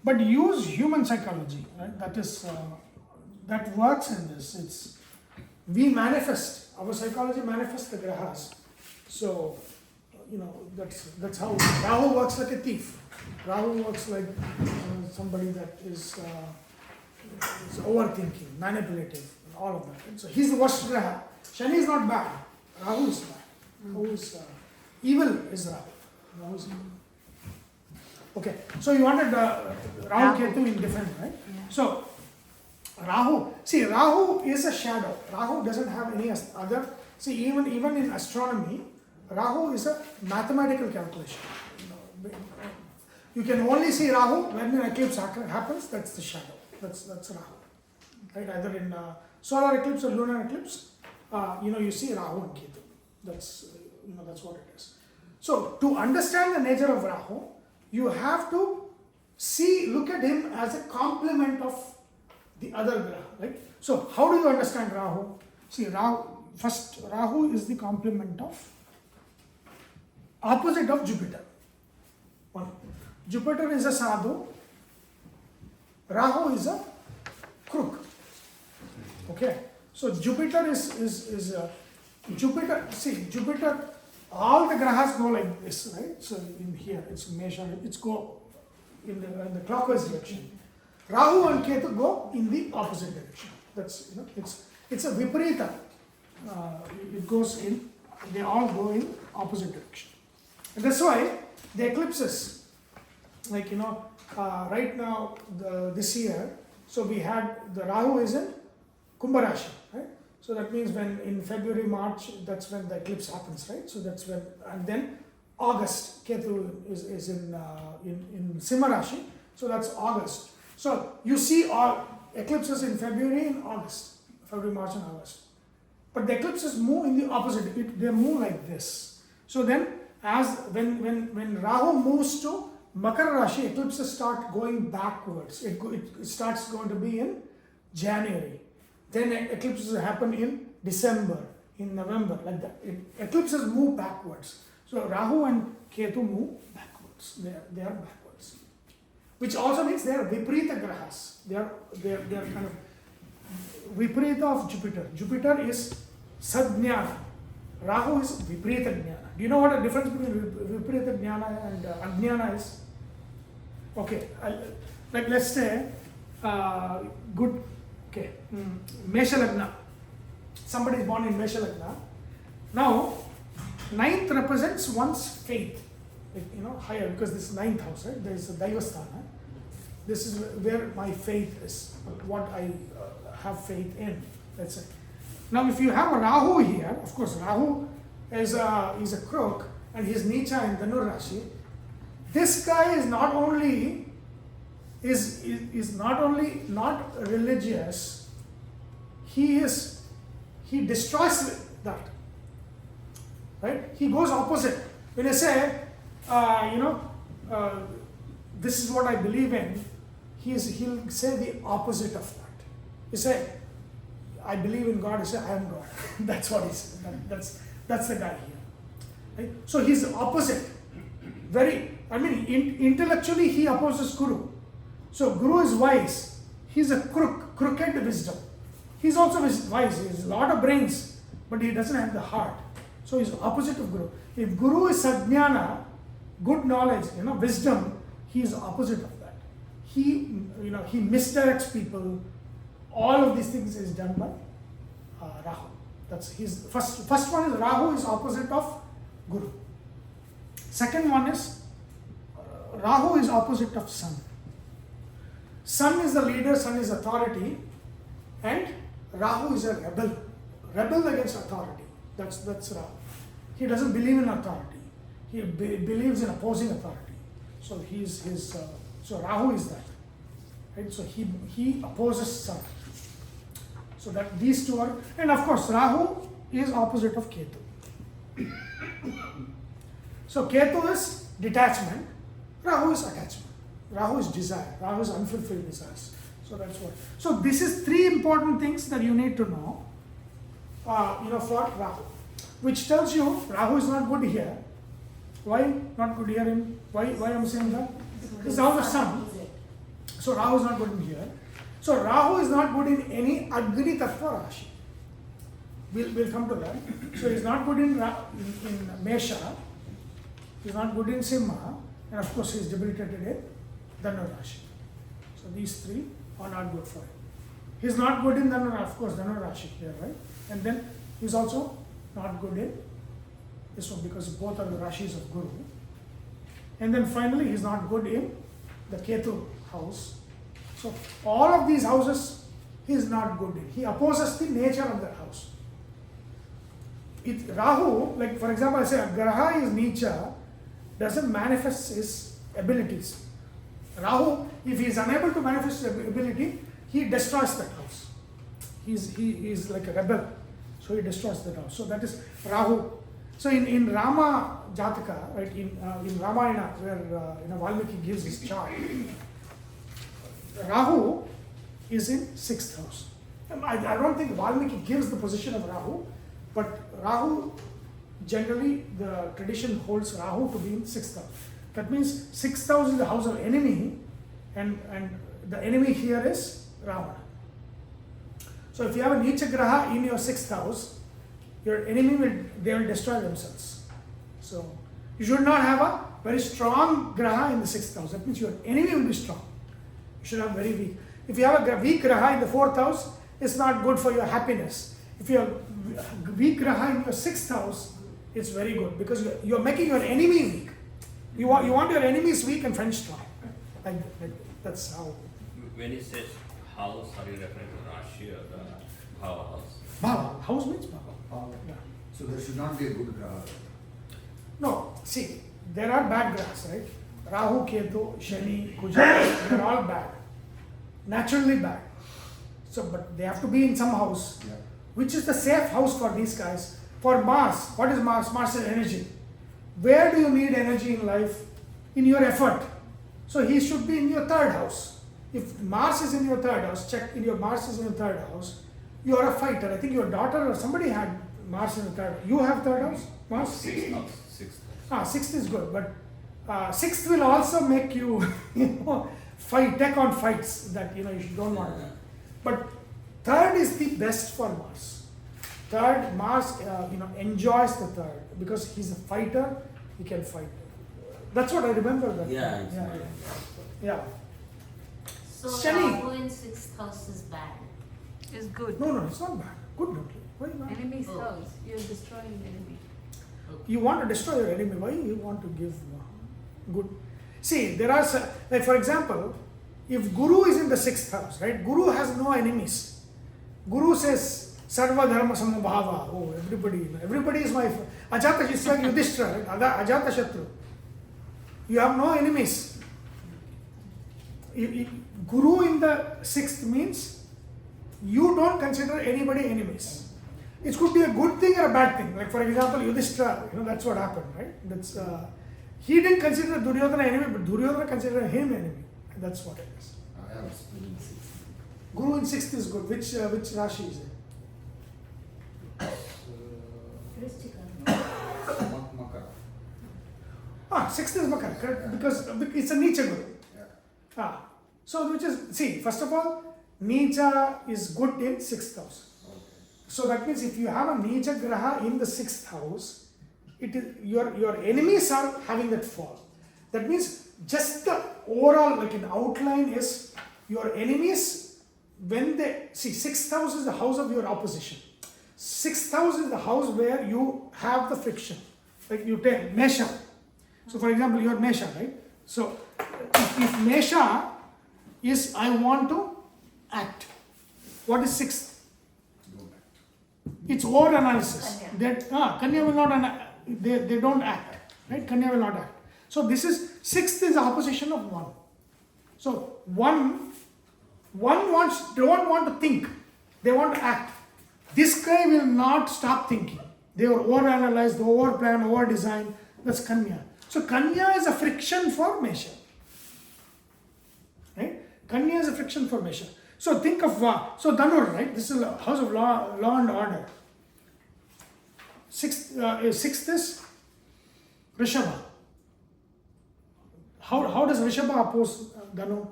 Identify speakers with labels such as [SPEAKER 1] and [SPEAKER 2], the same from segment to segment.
[SPEAKER 1] but use human psychology, right? That is that works in this. It's we manifest, our psychology manifests the grahas. So that's how Rahu works like a thief. Rahu works like somebody that is overthinking, manipulative, and all of that. And so he's the worst graha. Shani is not bad. Rahu is bad. Rahu is evil is Rahu. Rahu is evil. Okay, so you wanted Rahu Ketu in different, right?
[SPEAKER 2] Yeah.
[SPEAKER 1] So Rahu is a shadow. Rahu doesn't have any other. See, even in astronomy, Rahu is a mathematical calculation. You can only see Rahu when an eclipse happens. That's the shadow. That's Rahu, right? Either in solar eclipse or lunar eclipse, you see Rahu and Ketu. That's what it is. So to understand the nature of Rahu, you have to look at him as a complement of the other graha, right? So how do you understand Rahu? See, Rahu is the complement of opposite of Jupiter. One. Jupiter is a sadhu. Rahu is a crook. Okay. So Jupiter is Jupiter. See, Jupiter. All the grahas go like this, right? So in here, it's measured. It's go in the clockwise direction. Rahu and Ketu go in the opposite direction. That's it's a viparita. It goes in. They all go in opposite direction. And that's why the eclipses, right now, this year, so we had the Rahu is in Kumbha Rashi, right? So that means when in February, March, that's when the eclipse happens, right? So that's when, and then August, Ketu is in Simha Rashi, so that's August. So you see all eclipses in February and August, February, March and August. But the eclipses move in the opposite, they move like this. So then when Rahu moves to Makara Rashi, eclipses start going backwards. It starts going to be in January. Then eclipses happen in December, in November, like that. Eclipses move backwards. So Rahu and Ketu move backwards. They are backwards. Which also means they are viparita grahas. They are kind of viparita of Jupiter. Jupiter is sadjnana. Rahu is viparita jnana. Do you know what the difference between viparita jnana and ajnana is? Okay, like let's say Mesha Lagna. Somebody is born in Mesha Lagna. Now, ninth represents one's faith. Higher, because this is ninth house, right? There is a Daivasthana. This is where my faith is, what I have faith in, let's say. Now, if you have a Rahu here, of course, Rahu is a crook and he's Nicha in Dhanur Rashi. This guy is not only not religious, he destroys that, right? He goes opposite. When I say, this is what I believe in, he'll say the opposite of that. He say, I believe in God. He say, I am God. That's what he says. That's the guy here, right? So he's opposite. Intellectually he opposes Guru. So Guru is wise. He's a crooked wisdom. He's also wise. He has a lot of brains, but he doesn't have the heart. So he's opposite of Guru. If Guru is sadjnana, good knowledge, wisdom, he is opposite of that. He misdirects people. All of these things is done by Rahu. That's his first one is Rahu is opposite of Guru. Second one is Rahu is opposite of Sun. Sun is the leader, Sun is authority, and Rahu is a rebel against authority. That's Rahu. He doesn't believe in authority. He believes in opposing authority. So so Rahu is that, right? So he opposes Sun. So that these two are, and of course Rahu is opposite of Ketu. So Ketu is detachment, Rahu is attachment. Rahu is desire, Rahu is unfulfilled desires. So that's what. So this is three important things that you need to know, for Rahu, which tells you Rahu is not good here. Why not good here? Why I'm saying that? It's out of Sun. So Rahu is not good in here. So Rahu is not good in any Agni Tattva Rashi. We'll come to that. So he's not good in Mesha, he's not good in Simha, and of course he's debilitated in Danu Rashi. So these three are not good for him. He's not good in Danu, of course, Danu Rashi here, right? And then he's also not good in this one because both are the Rashis of Guru. And then finally he's not good in the Ketu house. So all of these houses he is not good in. He opposes the nature of that house. Rahu, like for example, I say a Graha is Nicha, doesn't manifest his abilities. Rahu, if he is unable to manifest his ability, he destroys that house. He is like a rebel, so he destroys that house. So that is Rahu. So in Rama Jataka, right, in Ramayana, where Valmiki gives his chart, Rahu is in 6th house. I don't think Valmiki gives the position of Rahu, but Rahu, generally the tradition holds Rahu to be in 6th house. That means 6th house is the house of enemy, and the enemy here is Ravana. So if you have a Nicha Graha in your 6th house, your enemy will destroy themselves. So you should not have a very strong Graha in the 6th house. That means your enemy will be strong. You should have very weak. If you have a weak Graha in the 4th house, it's not good for your happiness. If you have weak Graha in your 6th house, it's very good because you're making your enemy weak. You want your enemies weak and friends strong. Like that's how.
[SPEAKER 2] When he says house, are you referring to Rashi or the Bhava house?
[SPEAKER 1] Bhava. House means Bhava. Yeah.
[SPEAKER 3] So there should not be a good Graha.
[SPEAKER 1] No, see, there are bad graphs, right? Rahu, Ketu, Shani, Kuja, they're all bad. Naturally bad. So, but they have to be in some house.
[SPEAKER 3] Yeah.
[SPEAKER 1] Which is the safe house for these guys? For Mars, what is Mars? Mars is energy. Where do you need energy in life? In your effort. So he should be in your 3rd house. If Mars is in your 3rd house, check in your Mars is in your 3rd house, you are a fighter. I think your daughter or somebody had Mars in the 3rd house. You have 3rd house? Mars?
[SPEAKER 2] 6th house.
[SPEAKER 1] 6th is good, but 6th will also make you, take on fights that you don't want to. But 3rd is the best for Mars. 3rd, Mars, enjoys the 3rd because he's a fighter. He can fight. That's what I remember. That. Yeah.
[SPEAKER 4] So
[SPEAKER 1] Shani.
[SPEAKER 4] Rahu in 6th house is bad.
[SPEAKER 5] Is good.
[SPEAKER 1] No, it's not bad. Good, don't you? Why not?
[SPEAKER 5] Enemy's
[SPEAKER 4] Oh.
[SPEAKER 5] house. You're destroying the enemy.
[SPEAKER 1] You want to destroy your enemy. Why you want to give good? See, there are, like for example, if Guru is in the 6th house, right? Guru has no enemies. Guru says, Sarva Dharma Samabhava. Oh, everybody is my friend. Ajata Shishya Yudhishthira, right? Ajata Shatru. You have no enemies. Guru in the 6th means you don't consider anybody enemies. It could be a good thing or a bad thing. Like for example, Yudhishthira, that's what happened, right? That's he didn't consider Duryodhana enemy, but Duryodhana considered him enemy. And that's what it is.
[SPEAKER 3] I have spelling 6.
[SPEAKER 1] Guru in 6th is good. Which Rashi is it?
[SPEAKER 3] Makara.
[SPEAKER 1] 6th is Makara, correct? Because it's a Nicha Guru.
[SPEAKER 3] Yeah.
[SPEAKER 1] So which is, see, first of all, Nicha is good in 6th house.
[SPEAKER 3] Okay.
[SPEAKER 1] So that means if you have a Nicha Graha in the 6th house, it is your enemies are having that fall. That means just the overall, like in outline is your enemies, when they, see 6th house is the house of your opposition. 6th house is the house where you have the friction. Like you take Mesha. So for example, you are Mesha, right? So if Mesha is I want to act, what is 6th?
[SPEAKER 3] Don't act.
[SPEAKER 1] It's over analysis. Kanya will not, they don't act, right? Kanya will not act. So this is 6th is the opposition of 1. So 1 don't want to think, they want to act. This guy will not stop thinking. They will over-analyze, over-plan, over-design. That's Kanya. So Kanya is a friction for Mesha. Right? Kanya is a friction for Mesha. So think of, so Dhanur, right? This is a house of law and order. 6th is Rishabha. How does Rishabha oppose Dhanu?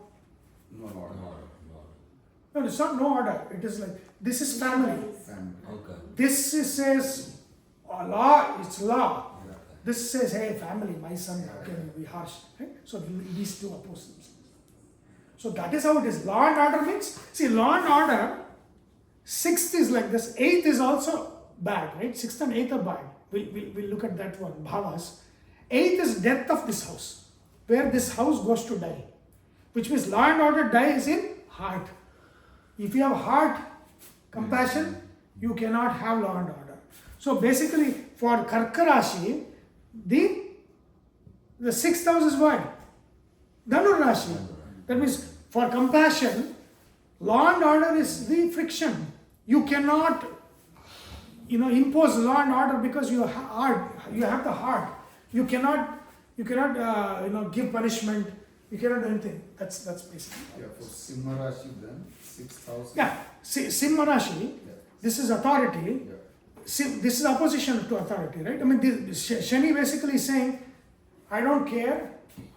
[SPEAKER 3] No order.
[SPEAKER 1] No, it's not no order. It is like, this is family.
[SPEAKER 3] Family.
[SPEAKER 2] Okay.
[SPEAKER 1] This is, says law, it's law.
[SPEAKER 3] Yeah.
[SPEAKER 1] This says, hey, family, my son, how can you be harsh? Right? So these two oppose themselves. So that is how it is. Law and order means, see, law and order, sixth is like this, eighth is also bad, right? Sixth and eighth are bad. We'll look at that one, bhavas. Eighth is death of this house, where this house goes to die. Which means law and order dies in heart. If you have heart, compassion, you cannot have law and order. So basically, for Karka Rashi, the sixth house is what? Dhanu Rashi. That means for compassion, law and order is the friction. You cannot, impose law and order because you have the heart. You cannot, give punishment. You cannot do anything. That's basically.
[SPEAKER 3] Yeah, for Simha Rashi then, 6,000.
[SPEAKER 1] Yeah, Simha Rashi,
[SPEAKER 3] Yeah.
[SPEAKER 1] this is authority.
[SPEAKER 3] Yeah.
[SPEAKER 1] This is opposition to authority, right? I mean, Shani basically is saying, I don't care,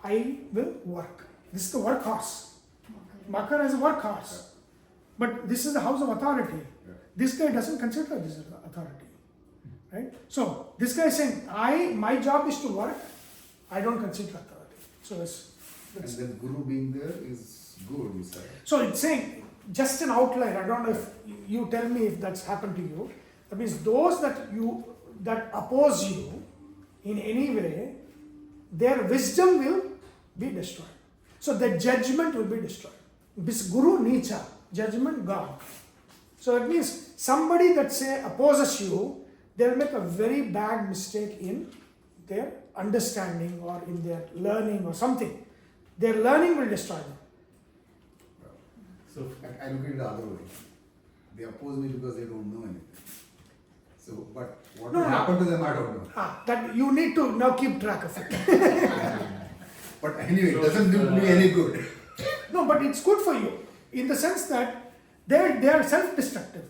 [SPEAKER 1] I will work. This is the workhorse. Makara is a workhorse. But this is the house of authority.
[SPEAKER 3] Yeah.
[SPEAKER 1] This guy doesn't consider this as authority. Right? So this guy is saying, my job is to work, I don't consider authority. So
[SPEAKER 3] And then Guru being there is good, you said.
[SPEAKER 1] so it's saying, just an outline, I don't know if you tell me if that's happened to you. That means those that oppose you in any way, their wisdom will be destroyed. So the judgment will be destroyed. This Guru Nicha, judgment God. So that means somebody that say opposes you, they'll make a very bad mistake in their understanding or in their learning or something. Their learning will destroy them.
[SPEAKER 3] So I look at it the other way. They oppose me because they don't know anything. So, but what will happen to them, I don't know.
[SPEAKER 1] That you need to now keep track of it.
[SPEAKER 3] But anyway, it doesn't do me any good.
[SPEAKER 1] No, but it's good for you in the sense that they are self-destructive.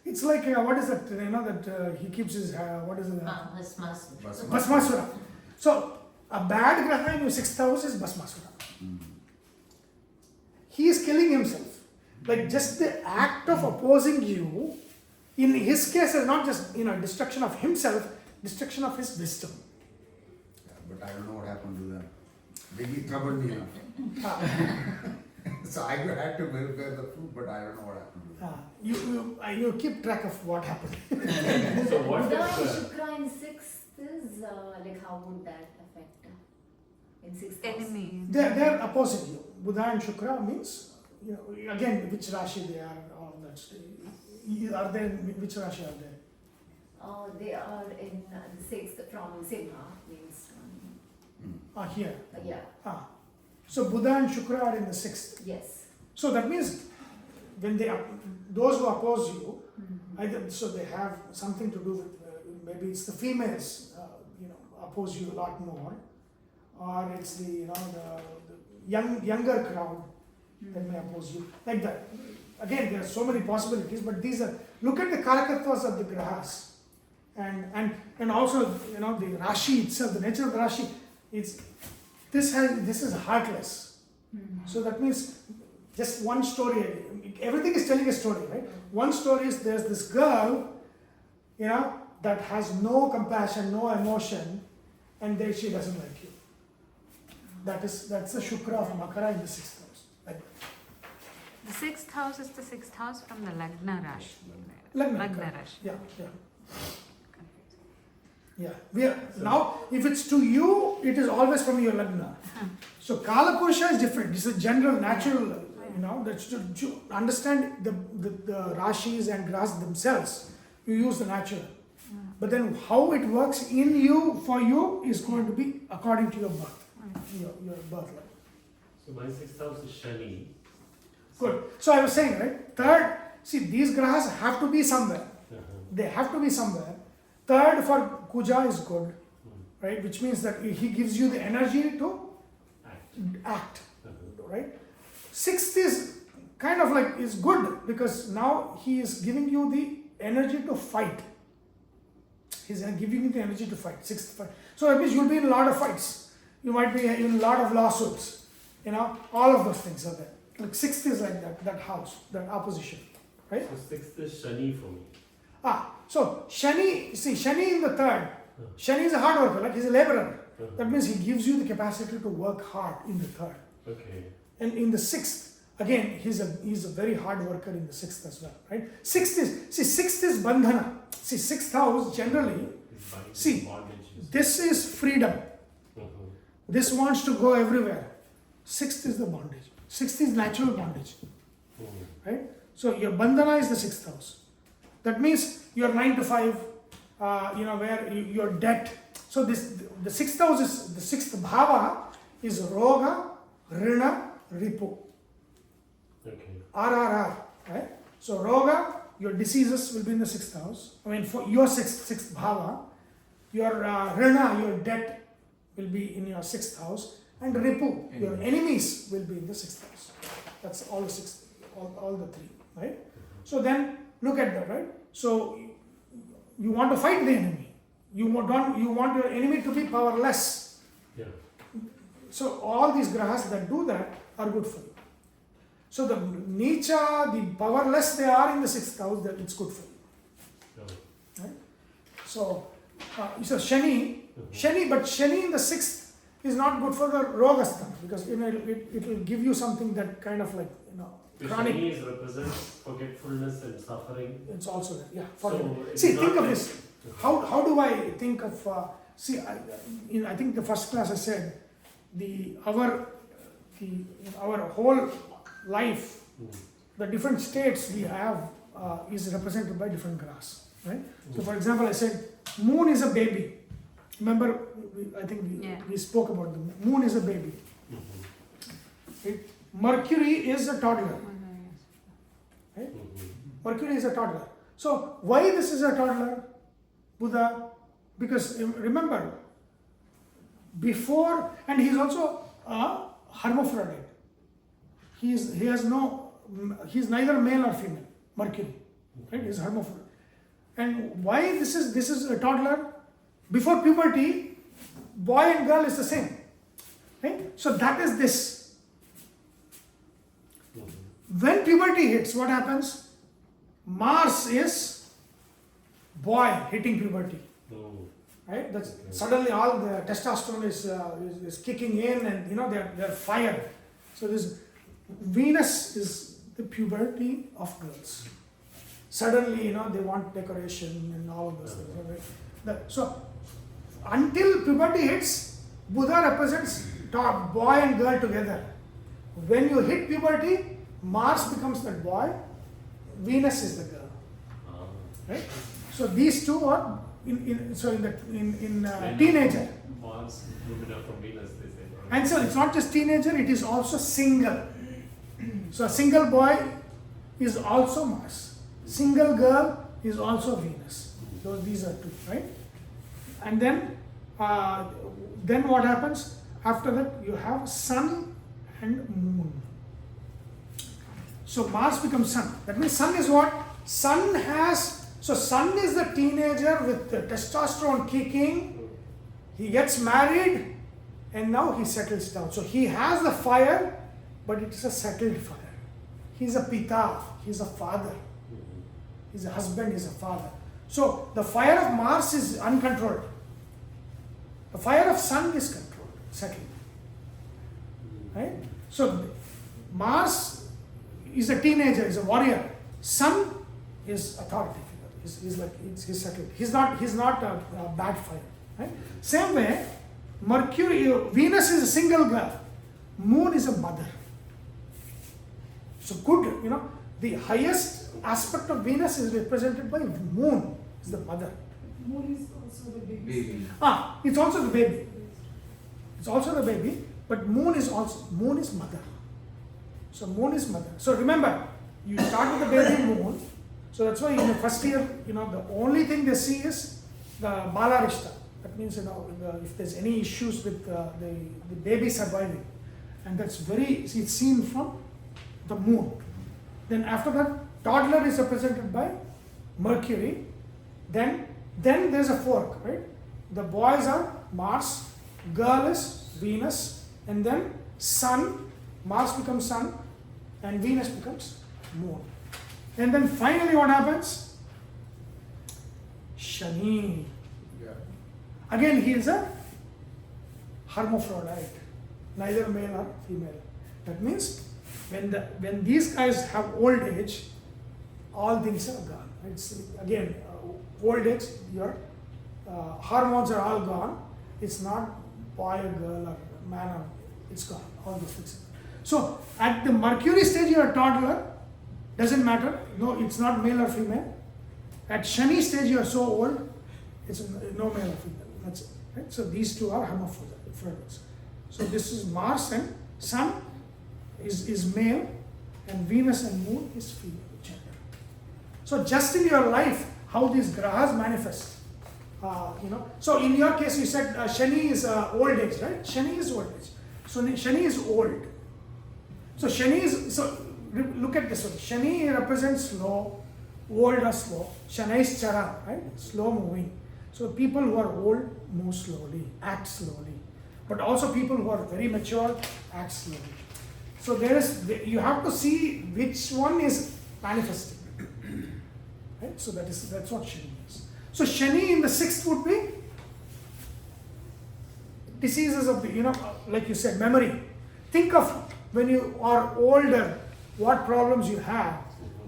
[SPEAKER 1] It's like what is that? That he keeps his what is it?
[SPEAKER 4] Bhasmasura.
[SPEAKER 1] Bhasmasura. So a bad graha in your sixth house is Bhasmasura. He is killing himself. Like just the act of opposing you, in his case, is not just destruction of himself, destruction of his wisdom.
[SPEAKER 3] Yeah, but I don't know what happened to them. They troubled me enough. So I had to bear the fruit, but I don't know what happened to them.
[SPEAKER 1] You keep track of what happened.
[SPEAKER 2] So what
[SPEAKER 6] Buddha
[SPEAKER 2] is
[SPEAKER 6] and
[SPEAKER 2] the
[SPEAKER 6] Shukra in sixth is like how would that affect in sixth house?
[SPEAKER 5] Enemy.
[SPEAKER 1] They're opposite you. Buddha and Shukra means, again, which Rashi they are, all of that. Are they, which Rashi are they?
[SPEAKER 6] They are in the sixth from Simha means
[SPEAKER 1] Here.
[SPEAKER 6] yeah,
[SPEAKER 1] So Buddha and Shukra are in the sixth.
[SPEAKER 6] yes.
[SPEAKER 1] So that means when those who oppose you, either so they have something to do with maybe it's the females, oppose you a lot more, or it's the the younger crowd that may oppose you like that. Again, there are so many possibilities, but these are look at the karakattvas of the grahas, and also the Rashi itself, the nature of the Rashi. This is heartless. So that means just one story. Everything is telling a story, right? One story is there's this girl, that has no compassion, no emotion, and then she doesn't like you. That's the Shukra of Makara in the sixth house. Like
[SPEAKER 5] The sixth house is the sixth house from the Lagna Rashi.
[SPEAKER 1] Lagna.
[SPEAKER 5] Rashi.
[SPEAKER 1] Yeah. Now, if it's to you, it is always from your Lagna. So Kala Purusha is different. It's a general, natural, that's to understand the Rashis and Grahas themselves. You use the natural. But then how it works in you, for you, is going to be according to your birth, your birth level.
[SPEAKER 7] So my sixth house is Shani.
[SPEAKER 1] Good. So I was saying, right? Third, see, these grahas have to be somewhere. They have to be somewhere. Third for Kuja is good, right? Which means that he gives you the energy to act, right? Sixth is kind of like is good because now he is giving you the energy to fight. He's giving you the energy to fight. Sixth fight. So that means you'll be in a lot of fights. You might be in a lot of lawsuits. All of those things are there. Like sixth is like that house, that opposition, right?
[SPEAKER 7] So 6th is Shani for me.
[SPEAKER 1] So Shani, see Shani in the third, Shani is a hard worker, like he's a laborer. That means he gives you the capacity to work hard in the third.
[SPEAKER 7] Okay.
[SPEAKER 1] And in the sixth, again, he's a very hard worker in the sixth as well, right? Sixth is bandhana. See, sixth house generally, see, this is freedom. This wants to go everywhere. Sixth is the bondage. Sixth is natural bondage, right? So your bandhana is the sixth house. That means your 9 to 5, where your debt. So the sixth house is, the sixth bhava is roga, rina, ripu.
[SPEAKER 7] Okay.
[SPEAKER 1] RRR, right? So roga, your diseases will be in the sixth house. I mean, for your sixth bhava, your rina, your debt will be in your sixth house, and ripu, your enemies will be in the sixth house. That's all the six, all the three, right? So then look at that, right? So you want to fight the enemy. You want your enemy to be powerless.
[SPEAKER 7] Yeah.
[SPEAKER 1] So all these grahas that do that are good for you. So the Nicha, the powerless they are in the sixth house, that it's good for you.
[SPEAKER 7] Oh.
[SPEAKER 1] Right? So Shani, but Shani in the sixth is not good for the Rogasthana, because it will give you something that kind of like, chronic.
[SPEAKER 7] Shani represents forgetfulness and suffering.
[SPEAKER 1] It's also there, yeah.
[SPEAKER 7] So it's
[SPEAKER 1] See,
[SPEAKER 7] not
[SPEAKER 1] think of
[SPEAKER 7] like-
[SPEAKER 1] this. How do I think of? I think the first class I said our whole life, the different states we have is represented by different grass, right? So, for example, I said moon is a baby. Remember, I think we spoke about the moon is a baby. Mercury is a toddler. Right? Mercury is a toddler. So why this is a toddler, Buddha? Because remember, before, and he's also a hermaphrodite. He's neither male or female. Mercury, right? He's hermaphrodite. And why this is a toddler? Before puberty, boy and girl is the same. Right? So that is this. When puberty hits, what happens? Mars is boy hitting puberty. Right? That's suddenly all the testosterone is kicking in, and they're fire. So this Venus is the puberty of girls. Suddenly, they want decoration and all of those things. Right? So until puberty hits, Buddha represents boy and girl together. When you hit puberty, Mars becomes the boy, Venus is the girl. Right? So these two are in teenager.
[SPEAKER 7] Mars, Lumina from Venus, they say. Right?
[SPEAKER 1] And so it's not just teenager, it is also single. So a single boy is also Mars. Single girl is also Venus. So these are two, right? And then what happens? After that, you have Sun and Moon. So Mars becomes Sun. That means Sun is what? Sun is the teenager with the testosterone kicking. He gets married and now he settles down. So he has the fire, but it is a settled fire. He's a pita, he's a father. He's a husband, he's a father. So the fire of Mars is uncontrolled. The fire of Sun is controlled, settled. Right? So Mars is a teenager, is a warrior. Sun is authority figure. He's settled. He's not a bad fire. Right? Same way, Venus is a single girl. Moon is a mother. So good, the highest aspect of Venus is represented by Moon, is the mother.
[SPEAKER 8] Moon is also the baby.
[SPEAKER 1] It's also the baby. It's also the baby, but Moon is mother. So Moon is mother. So remember, you start with the baby Moon. So that's why in the first year, the only thing they see is the Balarishta. That means, if there's any issues with the baby surviving. And that's it's seen from the Moon. Then after that, toddler is represented by Mercury. Then there's a fork, right? The boys are Mars, girl is Venus, and then Sun, Mars becomes Sun, and Venus becomes moon. And then finally what happens? Shani.
[SPEAKER 3] Yeah.
[SPEAKER 1] Again he is a hermaphrodite, neither male or female. That means when these guys have old age, all things are gone. It's again old age, your hormones are all gone. It's not boy or girl or man or it's gone. All those things. So at the Mercury stage, you are a toddler. Doesn't matter. No, it's not male or female. At Shani stage, you are so old. It's no male or female. That's it. Right? So these two are hermaphrodites. So this is Mars and Sun is male, and Venus and Moon is female gender. So just in your life, how these grahas manifest. So in your case, you said Shani is old age, right? Shani is old age. So Shani is old. So Shani is, so look at this one. Shani represents slow, old or slow. Shani is chara, right? Slow moving. So people who are old move slowly, act slowly. But also people who are very mature act slowly. So you have to see which one is manifesting. Right? So that's what Shani is. So Shani in the 6th would be diseases of the, like you said, memory. Think of when you are older, what problems you have.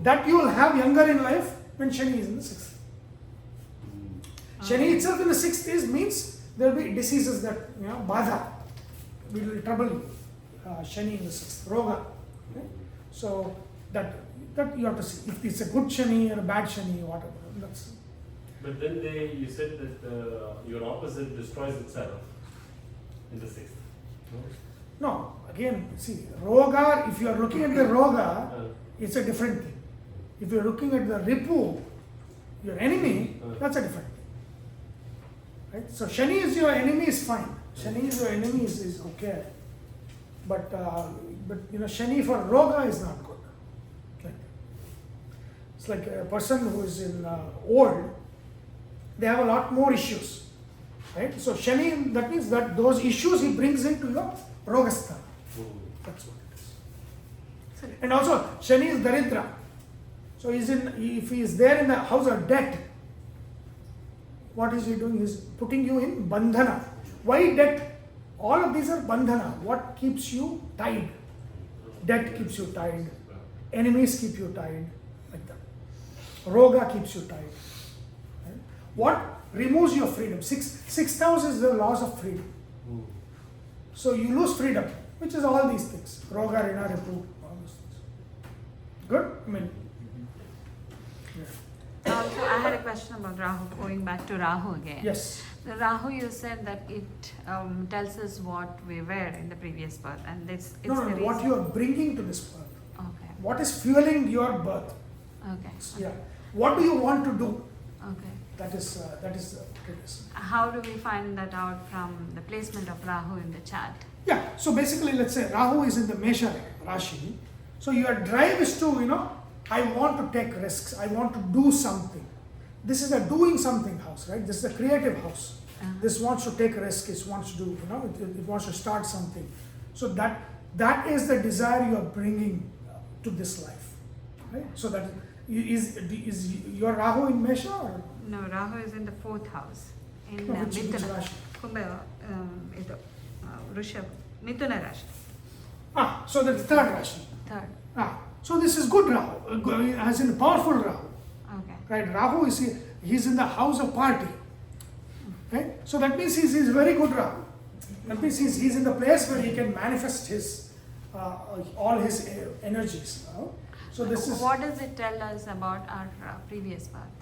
[SPEAKER 1] That you will have younger in life when Shani is in the 6th. Shani itself in the 6th means there will be diseases that, Badha, will trouble you. Shani in the 6th, Roga. Okay? So that you have to see. If it's a good Shani or a bad Shani or whatever. That's.
[SPEAKER 7] But then you said that your opposite destroys itself in the 6th. No?
[SPEAKER 1] No, again, see, Roga, if you are looking at the Roga, it's a different thing. If you are looking at the Ripu, your enemy, that's a different thing. Right? So Shani is your enemy is fine. Shani is your enemy is okay. But Shani for Roga is not good. Like, it's like a person who is in old, they have a lot more issues. Right? So Shani, that means that those issues he brings into your Rogastha. That's what it is. And also Shani is Daridra. So if he is there in the house of debt, what is he doing? He is putting you in bandhana. Why debt? All of these are bandhana. What keeps you tied? Debt keeps you tied. Enemies keep you tied. Like that. Roga keeps you tied. Right? What removes your freedom? Sixth house is the loss of freedom. So you lose freedom, which is all these things. Roga, Rina, Ripu, all those things. Good? I mean,
[SPEAKER 5] So I had a question about Rahu, going back to Rahu again.
[SPEAKER 1] yes.
[SPEAKER 5] The Rahu, you said that it tells us what we were in the previous birth, and it's
[SPEAKER 1] No,
[SPEAKER 5] the
[SPEAKER 1] what
[SPEAKER 5] reason.
[SPEAKER 1] you are bringing to this birth.
[SPEAKER 5] Okay.
[SPEAKER 1] What is fueling your birth?
[SPEAKER 5] Okay.
[SPEAKER 1] Yeah. What do you want to do?
[SPEAKER 5] Okay.
[SPEAKER 1] That is criticism.
[SPEAKER 5] How do we find that out from the placement of Rahu in the chart?
[SPEAKER 1] Yeah. So basically, let's say Rahu is in the Mesha Rashi. So your drive is to, I want to take risks. I want to do something. This is a doing something house, right? This is a creative house. This wants to take risk. It wants to do, it wants to start something. So that is the desire you are bringing to this life, right? So that is your Rahu in Mesha or
[SPEAKER 5] No, Rahu is in the 4th house. In
[SPEAKER 1] no, which
[SPEAKER 5] Mithuna.
[SPEAKER 1] Rashi?
[SPEAKER 5] Rishabh. Mithuna Rashi.
[SPEAKER 1] So the 3rd Rashi.
[SPEAKER 5] 3rd.
[SPEAKER 1] So this is good Rahu, as in powerful Rahu.
[SPEAKER 5] Okay.
[SPEAKER 1] Right, Rahu he's in the house of party. Right? So that means he's very good Rahu. That means he's in the place where he can manifest his all his energies. So this is
[SPEAKER 5] What does it tell us about our previous birth?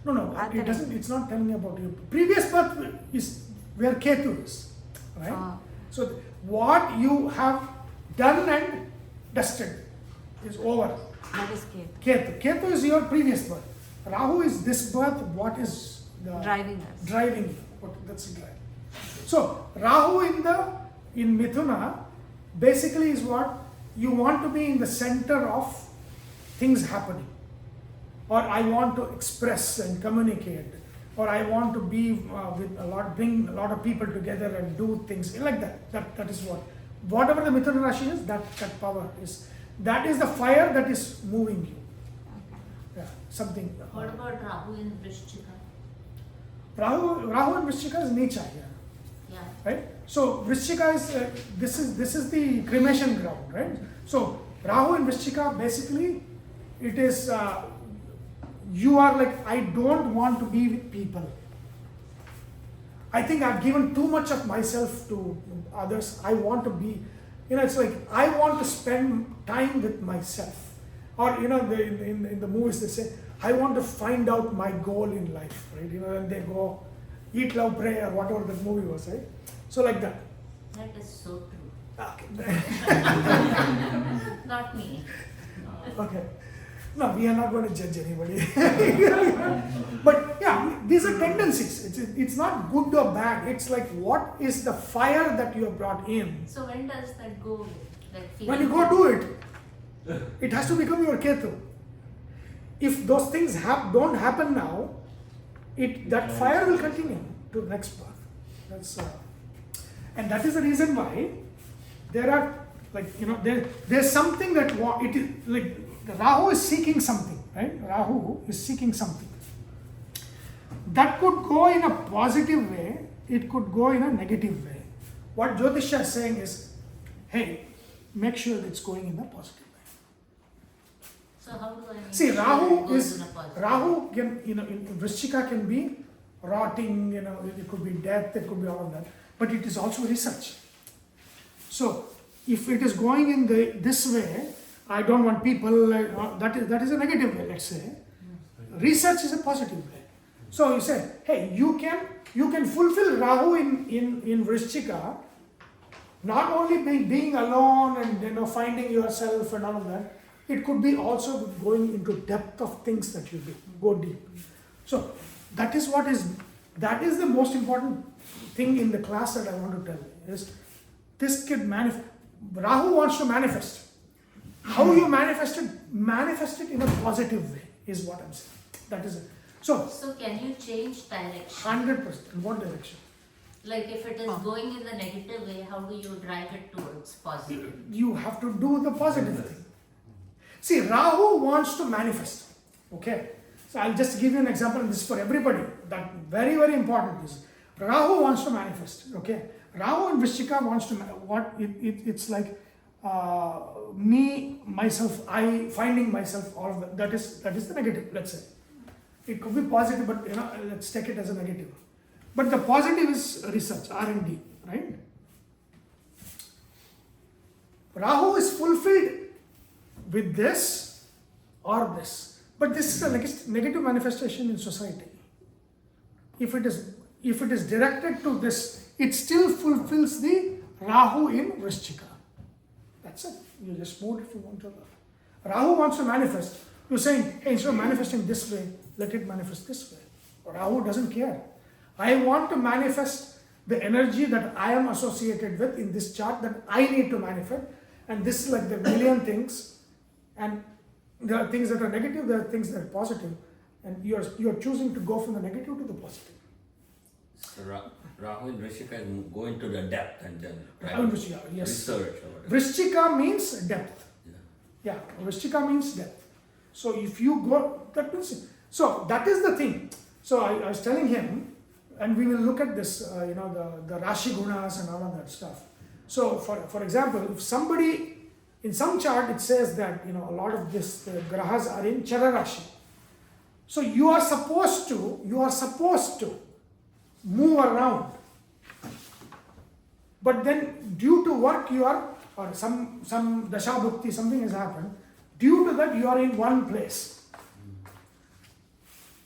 [SPEAKER 1] no. It doesn't. It's not telling me about your previous birth is where Ketu is, right? So what you have done and dusted is over.
[SPEAKER 5] That is Ketu.
[SPEAKER 1] Ketu is your previous birth. Rahu is this birth. What is the
[SPEAKER 5] Driving us.
[SPEAKER 1] driving you? That's the drive. So Rahu in Mithuna basically is what you want to be in the center of things happening, or I want to express and communicate, or I want to be bring a lot of people together and do things like that. That is whatever the Mithuna Rashi is. That power is. that is the fire that is moving you.
[SPEAKER 5] Okay.
[SPEAKER 1] Yeah, something.
[SPEAKER 4] What about Rahu in Vrishchika?
[SPEAKER 1] Rahu and Vrishchika is nature here,
[SPEAKER 4] Yeah.
[SPEAKER 1] right? So Vrishchika is this is the cremation ground, right? So Rahu and Vrishchika basically it is you are like, I don't want to be with people. I think I've given too much of myself to others. I want to be, it's like I want to spend time with myself. Or in the movies they say, I want to find out my goal in life, right? And they go eat, love, pray, or whatever the movie was, right? So like that.
[SPEAKER 4] That is so true.
[SPEAKER 1] Okay.
[SPEAKER 4] Not me.
[SPEAKER 1] Okay. No, we are not going to judge anybody. But yeah, these are tendencies. It's not good or bad. It's like, what is the fire that you have brought in?
[SPEAKER 4] So when does that go away? Like
[SPEAKER 1] When you go do it, it has to become your Ketu. If those things don't happen now, that fire will continue to the next path. And that is the reason why there are there's something that it is like Rahu is seeking something, right? Rahu is seeking something. That could go in a positive way, it could go in a negative way. What Jyothishya is saying is, hey, make sure that it's going in a positive way.
[SPEAKER 4] So how do I make
[SPEAKER 1] See,
[SPEAKER 4] sure
[SPEAKER 1] Rahu
[SPEAKER 4] it goes
[SPEAKER 1] is
[SPEAKER 4] in a positive
[SPEAKER 1] Rahu can in Vrishchika can be rotting, it could be death, it could be all of that, but it is also research. So if it is going in this way, I don't want people, that is a negative way, let's say. Research is a positive way. So you say, hey, you can fulfill Rahu in Vrishchika, not only being alone and finding yourself and all of that. It could be also going into depth of things that you do, go deep. So that is the most important thing in the class that I want to tell you is this kid Rahu wants to manifest. How you manifest it in a positive way is what I'm saying. That is it. So
[SPEAKER 4] can you change direction?
[SPEAKER 1] 100%. In what direction?
[SPEAKER 4] Like if it is going in the negative way, how do you drive it towards positive?
[SPEAKER 1] You have to do the positive thing. See, Rahu wants to manifest. Okay. So I'll just give you an example, and this is for everybody. That very, very important is Rahu wants to manifest. Okay. Rahu and Vrishchika wants to it's like me, myself, I finding myself, all of that is the negative, let's say. It could be positive, but let's take it as a negative. But the positive is research, R&D, right? Rahu is fulfilled with this or this. But this is a negative manifestation in society. If it is directed to this, it still fulfills the Rahu in Vrishchika. That's it. You just move it from one to the other. Rahu wants to manifest. You're saying, hey, instead of manifesting this way, let it manifest this way. Rahu doesn't care. I want to manifest the energy that I am associated with in this chart that I need to manifest. And this is like the million things. And there are things that are negative, there are things that are positive. And you're choosing to go from the negative to the positive.
[SPEAKER 2] So Rahu in Vrishchika is going to the depth and then
[SPEAKER 1] Yes.
[SPEAKER 2] research or whatever.
[SPEAKER 1] Vrishchika means depth.
[SPEAKER 2] Yeah.
[SPEAKER 1] Yeah, Vrishchika means depth. So if you go, that means, so that is the thing. So I was telling him, and we will look at this, the Rashi Gunas and all of that stuff. So for example, if somebody, in some chart it says that, a lot of this, the grahas are in Chara Rashi. So you are supposed to move around. But then due to work or some dasha bhakti, something has happened, due to that you are in one place.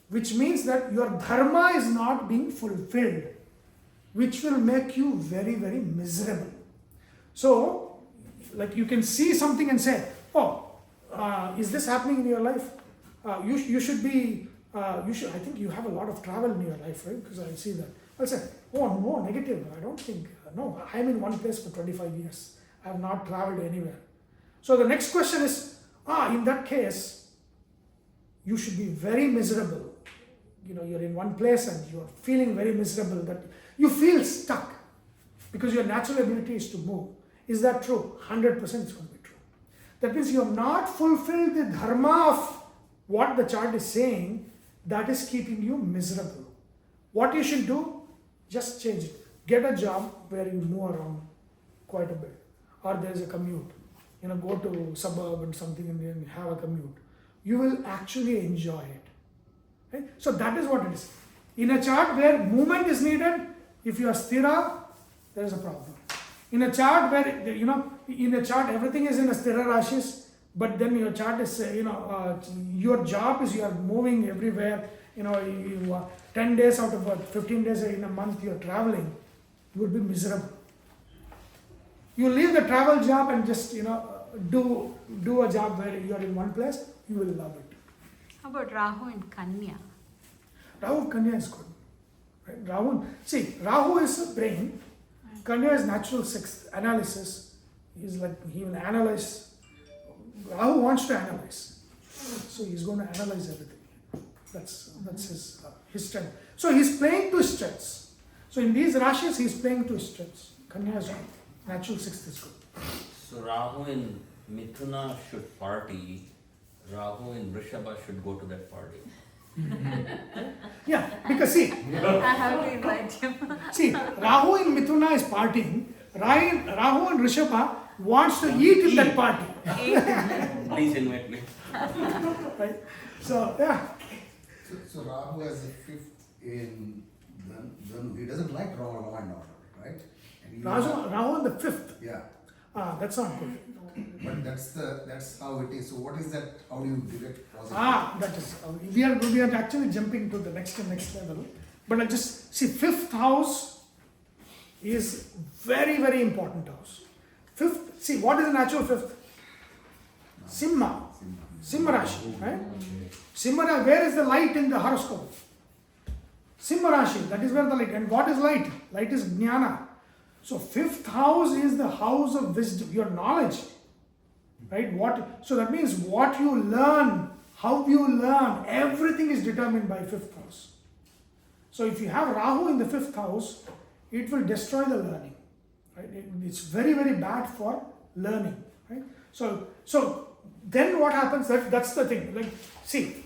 [SPEAKER 1] Which means that your dharma is not being fulfilled, which will make you very, very miserable. So, like you can see something and say, is this happening in your life? You should be, I think you have a lot of travel in your life, right? Because I see that. I'll say, no, negative. I don't think, no, I'm in one place for 25 years. I have not traveled anywhere. So the next question is, in that case, you should be very miserable. You're in one place and you're feeling very miserable, that you feel stuck because your natural ability is to move. Is that true? 100% it's going to be true. That means you have not fulfilled the dharma of what the chart is saying. That is keeping you miserable. What you should do, just change it. Get a job where you move around quite a bit, or there is a commute. Go to suburb and something and have a commute. You will actually enjoy it. Right? So that is what it is. In a chart where movement is needed, if you are sthira, there is a problem. In a chart where, in a chart everything is in a sthira rashis, but then your chart is, your job is you are moving everywhere, you 10 days out of 15 days in a month you are traveling, you will be miserable. You leave the travel job and just, do a job where you are in one place, you will love it.
[SPEAKER 5] How about Rahu in Kanya?
[SPEAKER 1] Rahu Kanya is good. Right? Rahu is brain, Kanya is natural sixth, analysis. He's like, he will analyze. Rahu wants to analyze. So he's going to analyze everything. That's his strength. So he's playing to his strengths. So in these rashis, he's playing to his strengths. Kanya is natural sixth is good.
[SPEAKER 2] So Rahu in Mithuna should party, Rahu in Vrishabha should go to that party.
[SPEAKER 1] Yeah, because see,
[SPEAKER 5] I have to invite him.
[SPEAKER 1] Rahu in Mithuna is partying. Rahu in Rishabha wants to eat in that party.
[SPEAKER 2] Please invite me.
[SPEAKER 1] Right? So, yeah.
[SPEAKER 3] So Rahu has a fifth in Dhanu. He doesn't like law and order, right? And
[SPEAKER 1] Rahu in the fifth.
[SPEAKER 3] Yeah.
[SPEAKER 1] That's not good.
[SPEAKER 3] But that's how it is. So what is that? How do you direct positive?
[SPEAKER 1] That is. We are actually jumping to the next level. But I just see, fifth house is very, very important house. Fifth. See, what is the natural fifth? Simha Rashi, right? Simha, where is the light in the horoscope? Simha Rashi, that is where the light. And what is light? Light is jnana. So fifth house is the house of wisdom, your knowledge. Right? So that means what you learn, how you learn, everything is determined by fifth house. So if you have Rahu in the fifth house, it will destroy the learning. Right? It's very, very bad for learning. Right? So then what happens? That's the thing. Like, see,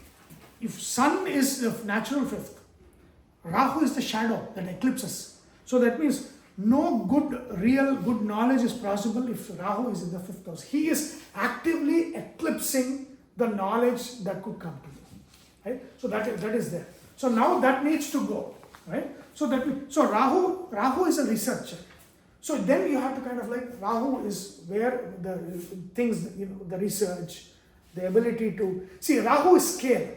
[SPEAKER 1] if sun is the natural fifth, Rahu is the shadow that eclipses. So that means no real good knowledge is possible if Rahu is in the fifth house. He is actively eclipsing the knowledge that could come to you. Right? So that is there. So now that needs to go. Right? So Rahu is a researcher. So then you have to kind of like, Rahu is where the things, the research, the ability to see. Rahu is scale.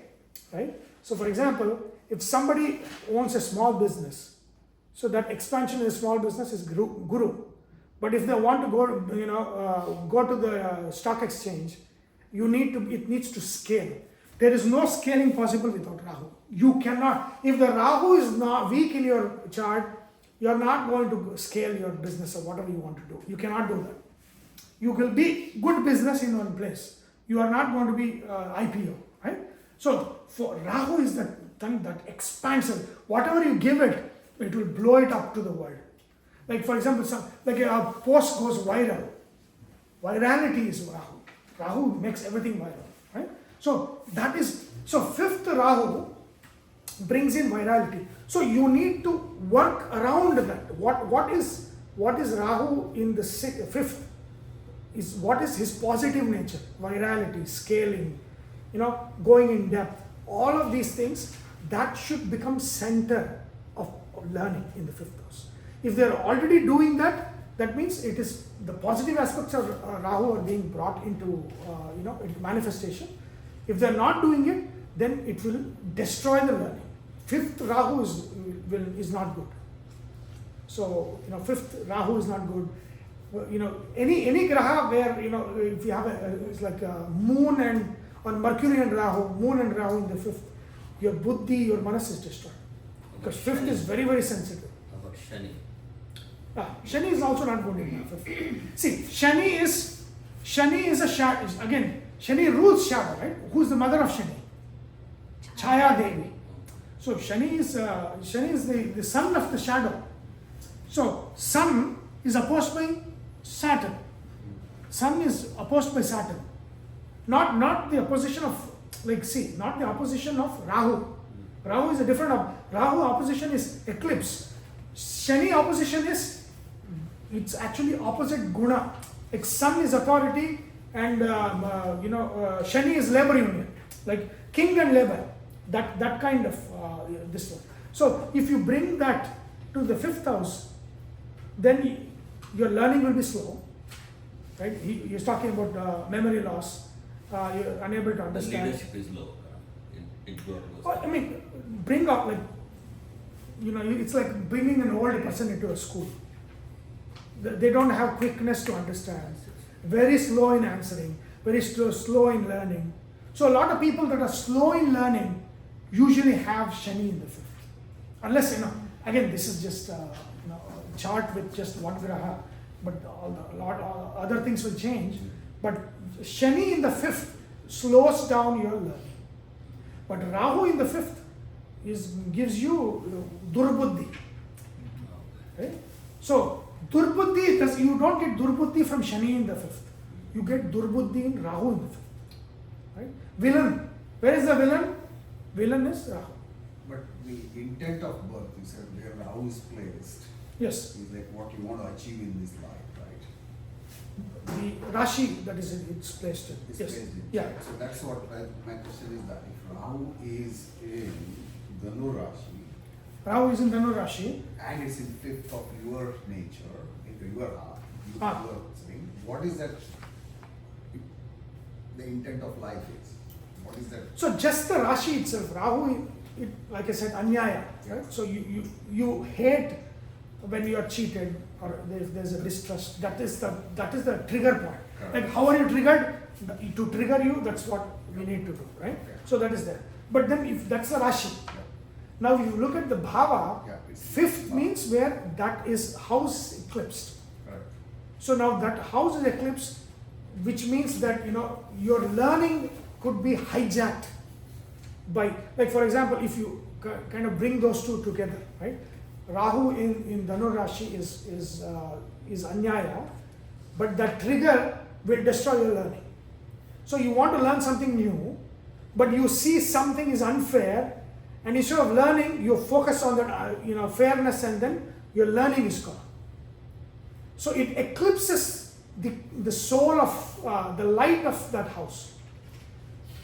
[SPEAKER 1] Right? So for example, if somebody owns a small business, so that expansion in a small business is guru. But if they want to go to the stock exchange, it needs to scale. There is no scaling possible without Rahu. You cannot. If the Rahu is not weak in your chart, you are not going to scale your business or whatever you want to do. You cannot do that. You will be good business in one place. You are not going to be IPO, right? So for Rahu is that thing that expands it. Whatever you give it, it will blow it up to the world. Like for example, a post goes viral. Virality is Rahu. Rahu makes everything viral, right? So fifth Rahu brings in virality. So you need to work around that. What is Rahu in the fifth? Is what is his positive nature? Virality, scaling, going in depth. All of these things that should become center of learning in the fifth house. If they are already doing that, that means it is the positive aspects of Rahu are being brought into into manifestation. If they are not doing it, then it will destroy the learning. Fifth Rahu is not good. So fifth Rahu is not good. Any graha where if you have it's like a moon and on Mercury and Rahu, moon and Rahu in the fifth, your buddhi, your manas is destroyed. Because fifth is very, very sensitive.
[SPEAKER 2] How about Shani?
[SPEAKER 1] Shani is also not good in the fifth. See, Shani is a shadow. Again, Shani rules shadow, right? Who is the mother of Shani? Chaya Devi. So Shani is the son of the shadow. So sun is opposed by Saturn. Sun is opposed by Saturn. Not the opposition of, like, see, not the opposition of Rahu. Rahu is a different, Rahu opposition is eclipse. Shani opposition is, it's actually opposite guna. Like sun is authority and Shani is labor union, like king and labor. That kind of this one. So if you bring that to the 5th house, then your learning will be slow, right? He's talking about memory loss. You're unable to
[SPEAKER 2] The
[SPEAKER 1] understand.
[SPEAKER 2] leadership is low. It goes.
[SPEAKER 1] I mean, bring up, like, it's like bringing an old person into a school. They don't have quickness to understand. Very slow in answering. Very slow in learning. So a lot of people that are slow in learning usually have Shani in the 5th. Unless, again, this is just a chart with just one graha, but other things will change. But Shani in the 5th slows down your learning. But Rahu in the 5th gives you durbuddhi. Right? So durbuddhi, you don't get durbuddhi from Shani in the 5th. You get durbuddhi in Rahu in the 5th. Right? Villain. Where is the villain? Villain is Rahu.
[SPEAKER 3] But the intent of birth, you said where Rahu is placed,
[SPEAKER 1] Yes.
[SPEAKER 3] is like what you want to achieve in this life, right?
[SPEAKER 1] The Rashi that is it's placed in.
[SPEAKER 3] It's
[SPEAKER 1] Yes.
[SPEAKER 3] placed in.
[SPEAKER 1] Yeah.
[SPEAKER 3] So that's what my question is, that if Rahu is in Dhanu Rashi
[SPEAKER 1] Rahu is in Dhanu Rashi.
[SPEAKER 3] and it's in 5th of your nature, into your heart, you
[SPEAKER 1] Ah.
[SPEAKER 3] are saying, what is that the intent of life is? What is that?
[SPEAKER 1] So just the Rashi itself, Rahu, like I said, anyaya, right? So you hate when you are cheated or there's a distrust. That is the trigger point.
[SPEAKER 3] Correct.
[SPEAKER 1] Like how are you triggered? To trigger you, that's what we need to do, right?
[SPEAKER 3] Okay.
[SPEAKER 1] So that is there. But then if that's the Rashi. Now you look at the Bhava,
[SPEAKER 3] Yeah, it's
[SPEAKER 1] 5th
[SPEAKER 3] Bhava.
[SPEAKER 1] means where that is house eclipsed.
[SPEAKER 3] Correct.
[SPEAKER 1] So now that house is eclipsed, which means that your learning could be hijacked by, like, for example, if you kind of bring those two together, right? Rahu in Dhanu Rashi is anyaya, but that trigger will destroy your learning. So you want to learn something new, but you see something is unfair, and instead of learning, you focus on that fairness, and then your learning is gone. So it eclipses the soul of the light of that house.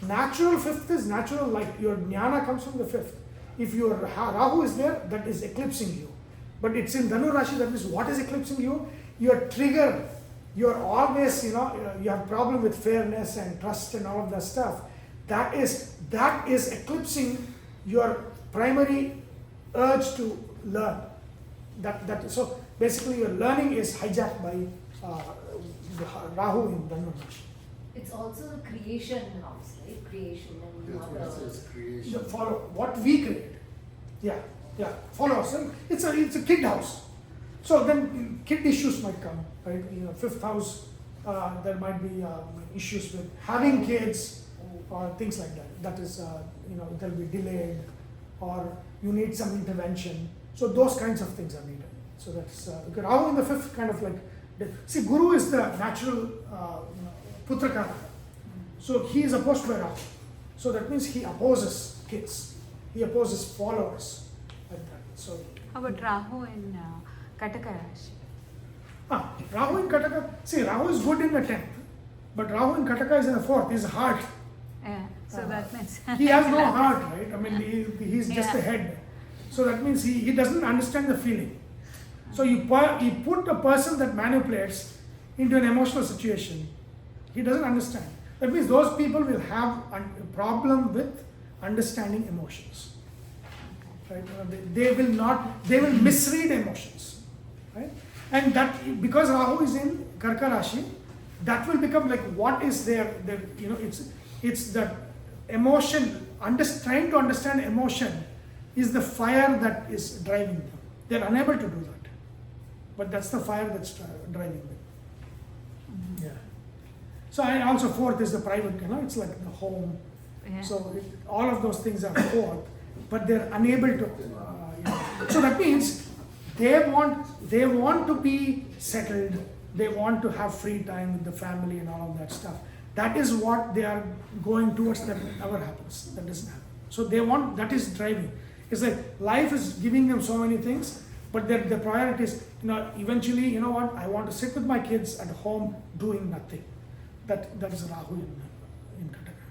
[SPEAKER 1] Natural 5th is natural light. Your jnana comes from the 5th. If your Rahu is there, that is eclipsing you. But it's in Dhanu Rashi, that means what is eclipsing you? Your trigger. You're always, you have problem with fairness and trust and all of that stuff. That is eclipsing your primary urge to learn. So basically your learning is hijacked by the Rahu in Dhanu Rashi.
[SPEAKER 6] It's also the creation house, right? Creation and
[SPEAKER 3] That's what it says, creation.
[SPEAKER 1] Follow what we create. Yeah. Follow us. It's a kid house. So then kid issues might come, right? 5th house, there might be issues with having kids or things like that. That is, they'll be delayed, or you need some intervention. So those kinds of things are needed. So that's because Rahu in the 5th kind of like, see, Guru is the natural Putrakara. So he is opposed to Rahu. So that means he opposes kids. He opposes followers like that. So
[SPEAKER 5] How about Rahu in Kataka Rashi?
[SPEAKER 1] Rahu in Kataka, see, Rahu is good in the 10th, but Rahu in Kataka is in the 4th. His heart.
[SPEAKER 5] Yeah, so that means
[SPEAKER 1] He has no heart, right? I mean, he's just
[SPEAKER 5] Yeah.
[SPEAKER 1] a head. So that means he doesn't understand the feeling. So you put a person that manipulates into an emotional situation. He doesn't understand. That means those people will have a problem with understanding emotions. Right? They will misread emotions. Right? And that, because Rahu is in Karka Rashi, that will become like, what is it's that emotion, trying to understand emotion is the fire that is driving them. They're unable to do that. But that's the fire that's driving them. Yeah. So and also 4th is the private, it's like the home.
[SPEAKER 5] Yeah.
[SPEAKER 1] So all of those things are 4th, but they're unable to. So that means they want to be settled. They want to have free time with the family and all of that stuff. that is what they are going towards. That never happens. That doesn't happen. So they want, that is driving. It's like life is giving them so many things, but their priority is, eventually, you know what, I want to sit with my kids at home doing nothing. That is Rahu in Kataka.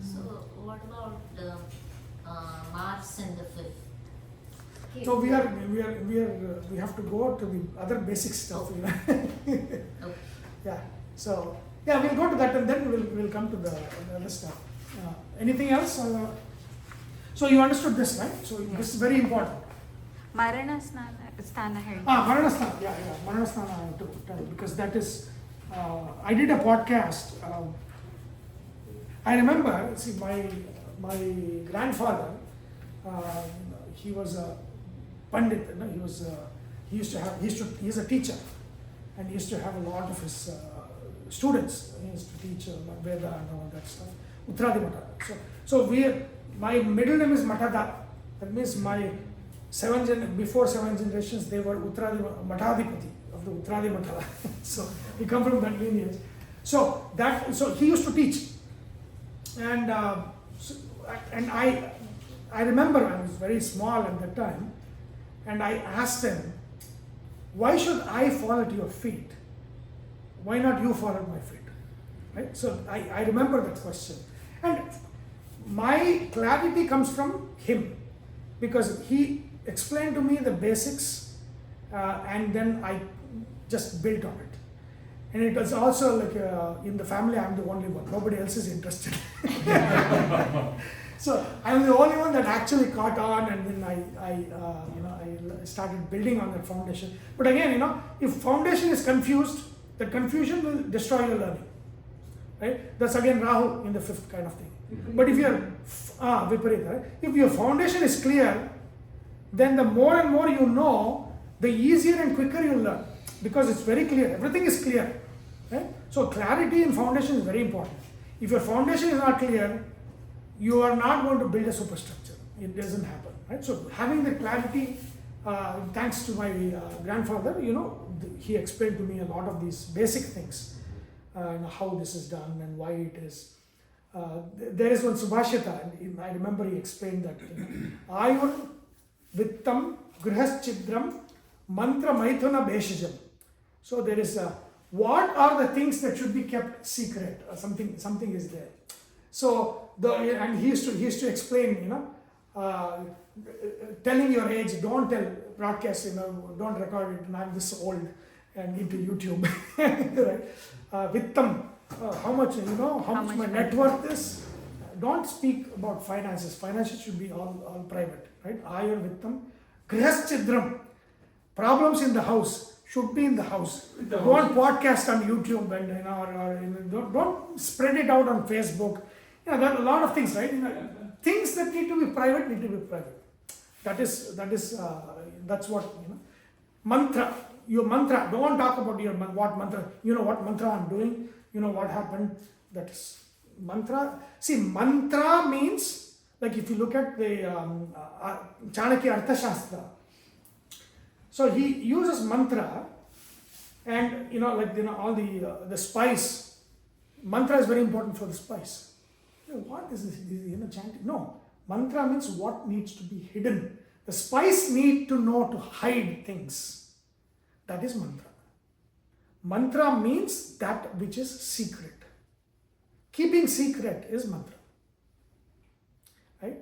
[SPEAKER 4] So what about Mars in the 5th?
[SPEAKER 1] So we have to go to the other basic stuff.
[SPEAKER 4] Okay.
[SPEAKER 1] Yeah. So yeah, we'll go to that and then we'll come to the other stuff. Anything else? So you understood this, right? So this is very important.
[SPEAKER 5] Marana Sthana Hari.
[SPEAKER 1] Marana Sthana. Yeah. Marana Sthana I have to tell, because that is. I did a podcast. I remember. See, my grandfather. He was a Pandit. He's a teacher, and he used to have a lot of his students. He used to teach Veda and all that stuff. Uttaradi Mata. So my middle name is Matada. That means my before 7 generations they were Uttaradi Matadipati of the Uttaradi Mata. So we come from that lineage. So he used to teach, and I remember I was very small at that time, and I asked him, why should I fall at your feet? Why not you fall at my feet? Right? So I remember that question. And my clarity comes from him, because he explained to me the basics, and then I just built on it. And it was also like in the family, I'm the only one. Nobody else is interested. So I'm the only one that actually caught on, and then I started building on that foundation. But again, if foundation is confused, the confusion will destroy your learning. Right? That's again Rahu in the 5th kind of thing. But if Viparita, right? If your foundation is clear, then the more and more you know, the easier and quicker you learn, because it's very clear. Everything is clear. Right? So clarity in foundation is very important. If your foundation is not clear, you are not going to build a superstructure. It doesn't happen. Right? So having the clarity, thanks to my grandfather, he explained to me a lot of these basic things, how this is done and why it is. There is one Subhashita, and I remember he explained that Ayur Vittam Grihachidram Mantra Maithuna Beshajam. So there is what are the things that should be kept secret? Something is there. So and he used to explain, telling your age, don't tell, broadcast, don't record it, and I'm this old and into YouTube. Right? Vittam, how much, how much my net worth is. Don't speak about finances. Finances should be all private, right? Ayur Vittam. Grihachidram. Problems in the house should be in the house. Don't podcast on YouTube and don't spread it out on Facebook. There are a lot of things, right? Things that need to be private need to be private. That's what mantra. Your mantra. Don't talk about your what mantra. What mantra I'm doing. What happened. That is mantra. See, mantra means, like if you look at the Chanakya Arthashastra. So he uses mantra, and all the spice. Mantra is very important for the spice. What is this? Chanting? No, mantra means what needs to be hidden. The spice need to know to hide things. That is mantra. Mantra means that which is secret. Keeping secret is mantra. Right?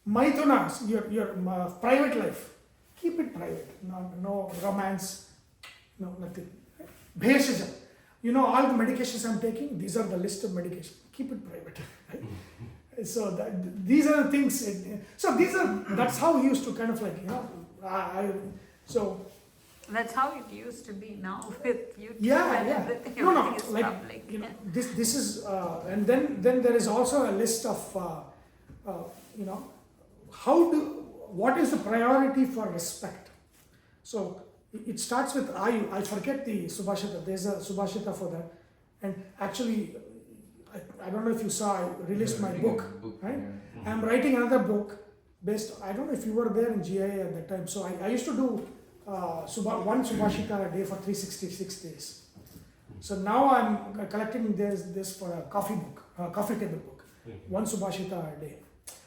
[SPEAKER 1] Maithunas, your private life. Keep it private. No romance. No nothing. Right? Bheshajam. All the medications I'm taking, these are the list of medications. Keep it private. Right? So these are the things. That's how he used to kind of so.
[SPEAKER 5] That's how it used to be now with YouTube
[SPEAKER 1] Yeah.
[SPEAKER 5] everything.
[SPEAKER 1] No,
[SPEAKER 5] Everything is
[SPEAKER 1] like
[SPEAKER 5] public.
[SPEAKER 1] this is and then there is also a list of what is the priority for respect. So it starts with Ayu. I forget the Subhashita. There's a Subhashita for that. And actually, I don't know if you saw, I released my book, right? I'm writing another book based, I don't know if you were there in GIA at that time. So I used to do one Subhashita a day for 366 days. So now I'm collecting this for a coffee book, coffee table book, one Subhashita a day.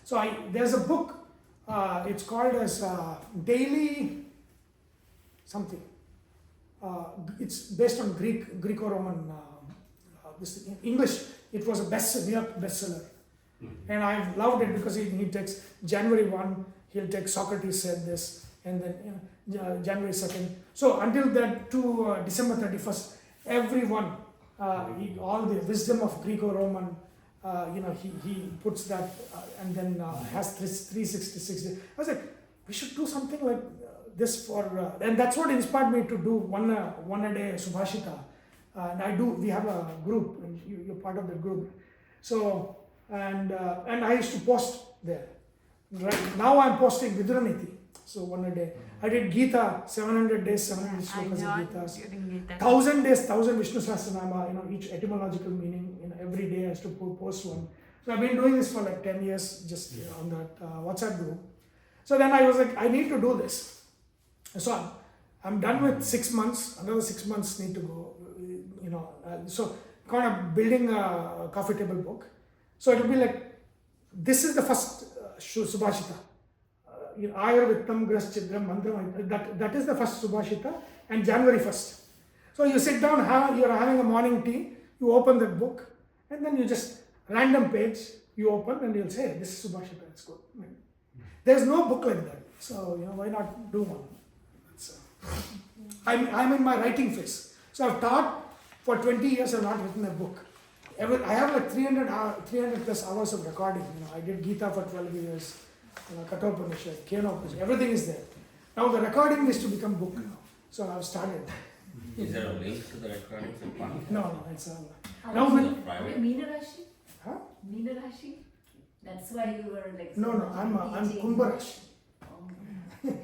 [SPEAKER 1] So there's a book, it's called as Daily something. It's based on Greco-Roman, this in English. It was a New York bestseller. And I've loved it because he takes January 1, he'll take Socrates said this, and then January 2nd. So until that to December 31st, everyone, all the wisdom of Greco-Roman, he puts that and then has 366 days. I was like, we should do something like this for, and that's what inspired me to do one a day Subhashita. And we have a group, and you're part of the group. So, and I used to post there. Right now I'm posting Viduraniti. So one a day. I did Gita, 700 days, 700 slokas of Gita.
[SPEAKER 5] During Gita.
[SPEAKER 1] 1000 days, 1000 Vishnu Sahasranama, each etymological meaning, every day I used to post one. So I've been doing this for like 10 years, just on that WhatsApp group. So then I was like, I need to do this. So I'm done with 6 months, another 6 months need to go, so kind of building a coffee table book. So it'll be like, this is the first Subhashita. Ayurvidam Graschidram Mantram, that is the first Subhashita, and January 1st. So you sit down, you're having a morning tea, you open the book, and then you just, random page, you open and you'll say, this is Subhashita, it's good. There's no book like that. So, why not do one? I'm in my writing phase. So I've taught for 20 years, I've not written a book. I have like 300 plus hours of recording. I did Gita for 12 years, Kathopanishad, Kenopanishad, everything is there. Now the recording is to become book now. So I've started.
[SPEAKER 2] Is there a link to the recordings of podcast?
[SPEAKER 1] No, it's
[SPEAKER 4] Now
[SPEAKER 2] Is
[SPEAKER 4] with
[SPEAKER 2] it private?
[SPEAKER 4] Meena Rashi?
[SPEAKER 1] Huh?
[SPEAKER 4] Meena Rashi? That's why you were like.
[SPEAKER 1] No, I'm Kumbha Rashi.
[SPEAKER 4] Oh.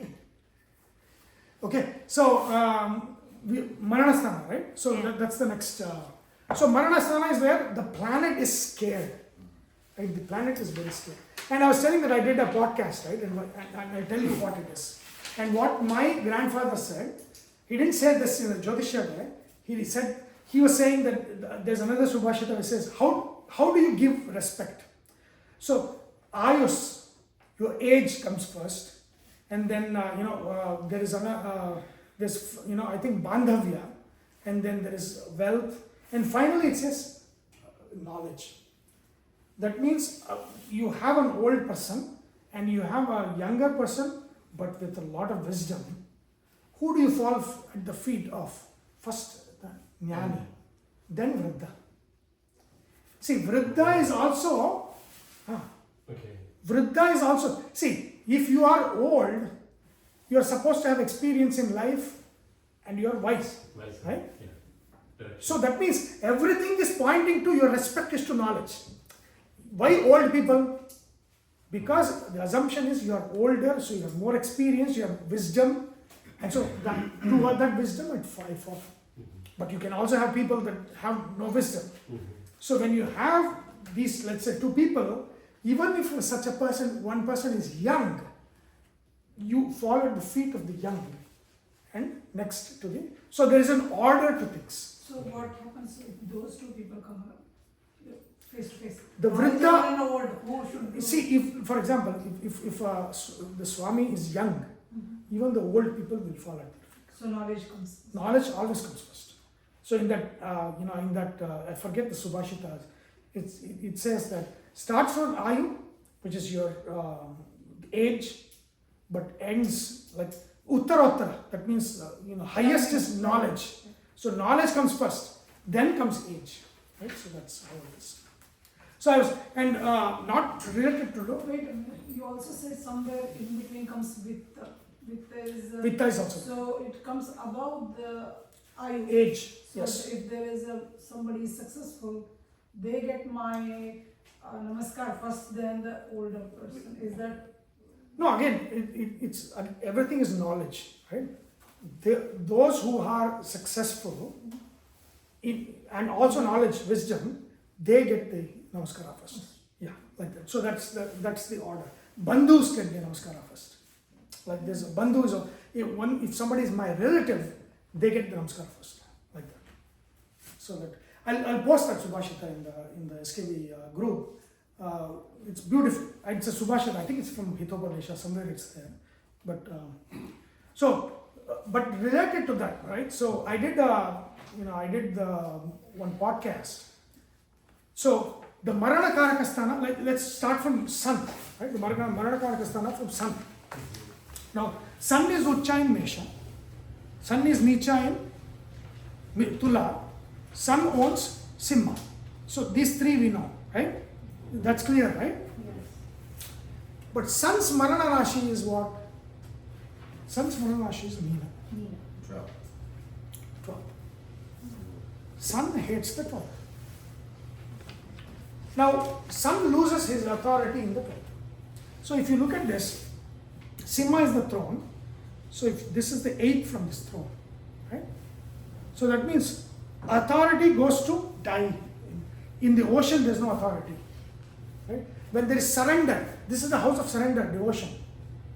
[SPEAKER 1] Okay, so Maranasthana, right? So that's the next. So Maranasthana is where the planet is scared. Right? The planet is very scared. And I was telling that I did a podcast, right? And I tell you what it is. And what my grandfather said, he didn't say this in the Jyothishya guy. He was saying that there's another Subhashita that says, how do you give respect? So Ayus, your age comes first. And then, there is I think Bandhavya, and then there is wealth, and finally it says knowledge. That means you have an old person and you have a younger person, but with a lot of wisdom. Who do you fall at the feet of? First, the Jnani, then Vriddha. See, Vriddha is also, Vriddha is also, see, if you are old, you are supposed to have experience in life and you are wise, right?
[SPEAKER 7] Yeah.
[SPEAKER 1] So that means everything is pointing to your respect is to knowledge. Why old people? Because the assumption is you are older, so you have more experience, you have wisdom, and so to that wisdom I follow. But you can also have people that have no wisdom. So when you have these, let's say, two people, even if such a person, one person is young, you fall at the feet of the young and next to the. So there is an order to things.
[SPEAKER 8] So what happens if those two people come up face to face?
[SPEAKER 1] The Vriddha.
[SPEAKER 8] Young and old, who should do?
[SPEAKER 1] See, if, for example, if the Swami is young, even the old people will fall at their feet.
[SPEAKER 8] So knowledge comes.
[SPEAKER 1] Knowledge always comes first. So in that, I forget the Subhashitas, it says that starts from Ayu, which is your age, but ends like Uttarottara. That means, highest is knowledge. So knowledge comes first, then comes age. Right? So that's how it is. So I was, and not related to.
[SPEAKER 8] Wait a minute, you also said somewhere in between comes Vitta.
[SPEAKER 1] Vitta is also.
[SPEAKER 8] So it comes above the Ayu.
[SPEAKER 1] Age,
[SPEAKER 8] So
[SPEAKER 1] yes.
[SPEAKER 8] if there is somebody is successful, they get my namaskar first, then the older person. Is that?
[SPEAKER 1] No, again, it's everything is knowledge, right? Those who are successful, and also knowledge, wisdom, they get the namaskara first. Yeah, like that. So that's the order. Bandhus get the namaskara first. Like there's a bandhu if somebody is my relative, they get the namaskara first. Like that. So that I'll post that Subhashita in the SKV group. It's beautiful. It's a Subhashita. I think it's from Hitopadesha. Somewhere it's there. But but related to that, right? So I did one podcast. So the Marana Karakasthana, let's start from Sun, right? The Marana Karakasthana from Sun. Now, Sun is Ucha in Mesha, Sun is Nicha in Tula, Sun owns Simha. So these three we know, right? That's clear, right?
[SPEAKER 8] Yes.
[SPEAKER 1] But Sun's Marana Rashi is what? Sun's Marana Rashi is Meena. 12. Sun hates the 12. Now, Sun loses his authority in the 12. So if you look at this, Simha is the throne. So if this is the 8th from this throne, right? So that means authority goes to die. In the ocean, there is no authority, right? When there is surrender, this is the house of surrender, devotion.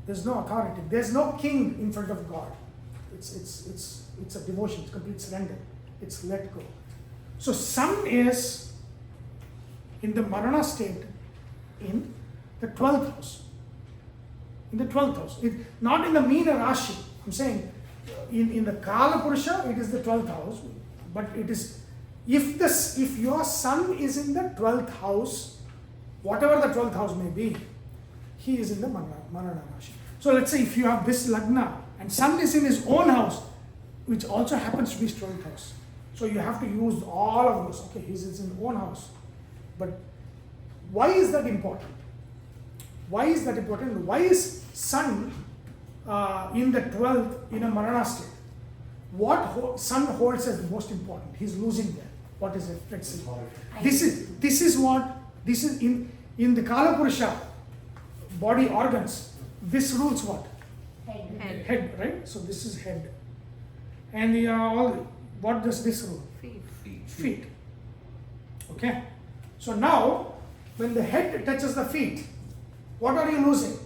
[SPEAKER 1] There is no authority. There is no king in front of God. It's a devotion. It's complete surrender. It's let go. So Sun is in the Marana state in the 12th house. In the 12th house. Not in the Meena Rashi. I'm saying in the Kala Purusha, it is the 12th house. But it is, if your Sun is in the 12th house, whatever the 12th house may be, he is in the Marana Rashi. So let's say if you have this Lagna and Sun is in his own house, which also happens to be his 12th house. So you have to use all of those. Okay, he's in his own house. But why is that important? Why is that important? Why is Sun in the 12th in a Marana state? What Sun holds as the most important? He's losing there. What is it? Let's see. This is in the Kala Purusha body organs. This rules what? Head, right? So this is head. And what does this rule? Feet. Okay. So now, when the head touches the feet, what are you losing?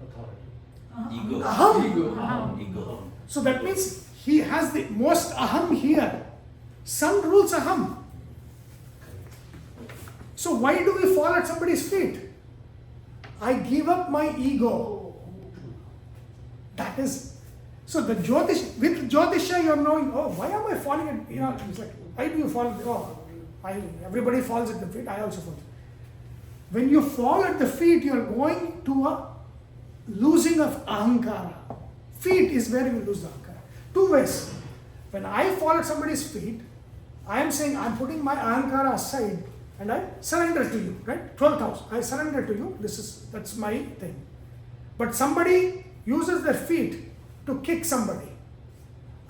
[SPEAKER 7] Authority.
[SPEAKER 2] Ego.
[SPEAKER 1] Aham.
[SPEAKER 2] Ego.
[SPEAKER 1] So that means he has the most aham here. Sun rules aham. So why do we fall at somebody's feet? I give up my ego. That is, so the with Jyothishya you are knowing, oh, why am I falling at, it's like, why do you fall? Everybody falls at the feet, I also fall. When you fall at the feet, you are going to a losing of ahankara. Feet is where you lose the ahankara. Two ways. When I fall at somebody's feet, I am saying I'm putting my ahankara aside and I surrender to you, right? 12th house, I surrender to you. That's my thing. But somebody uses their feet to kick somebody.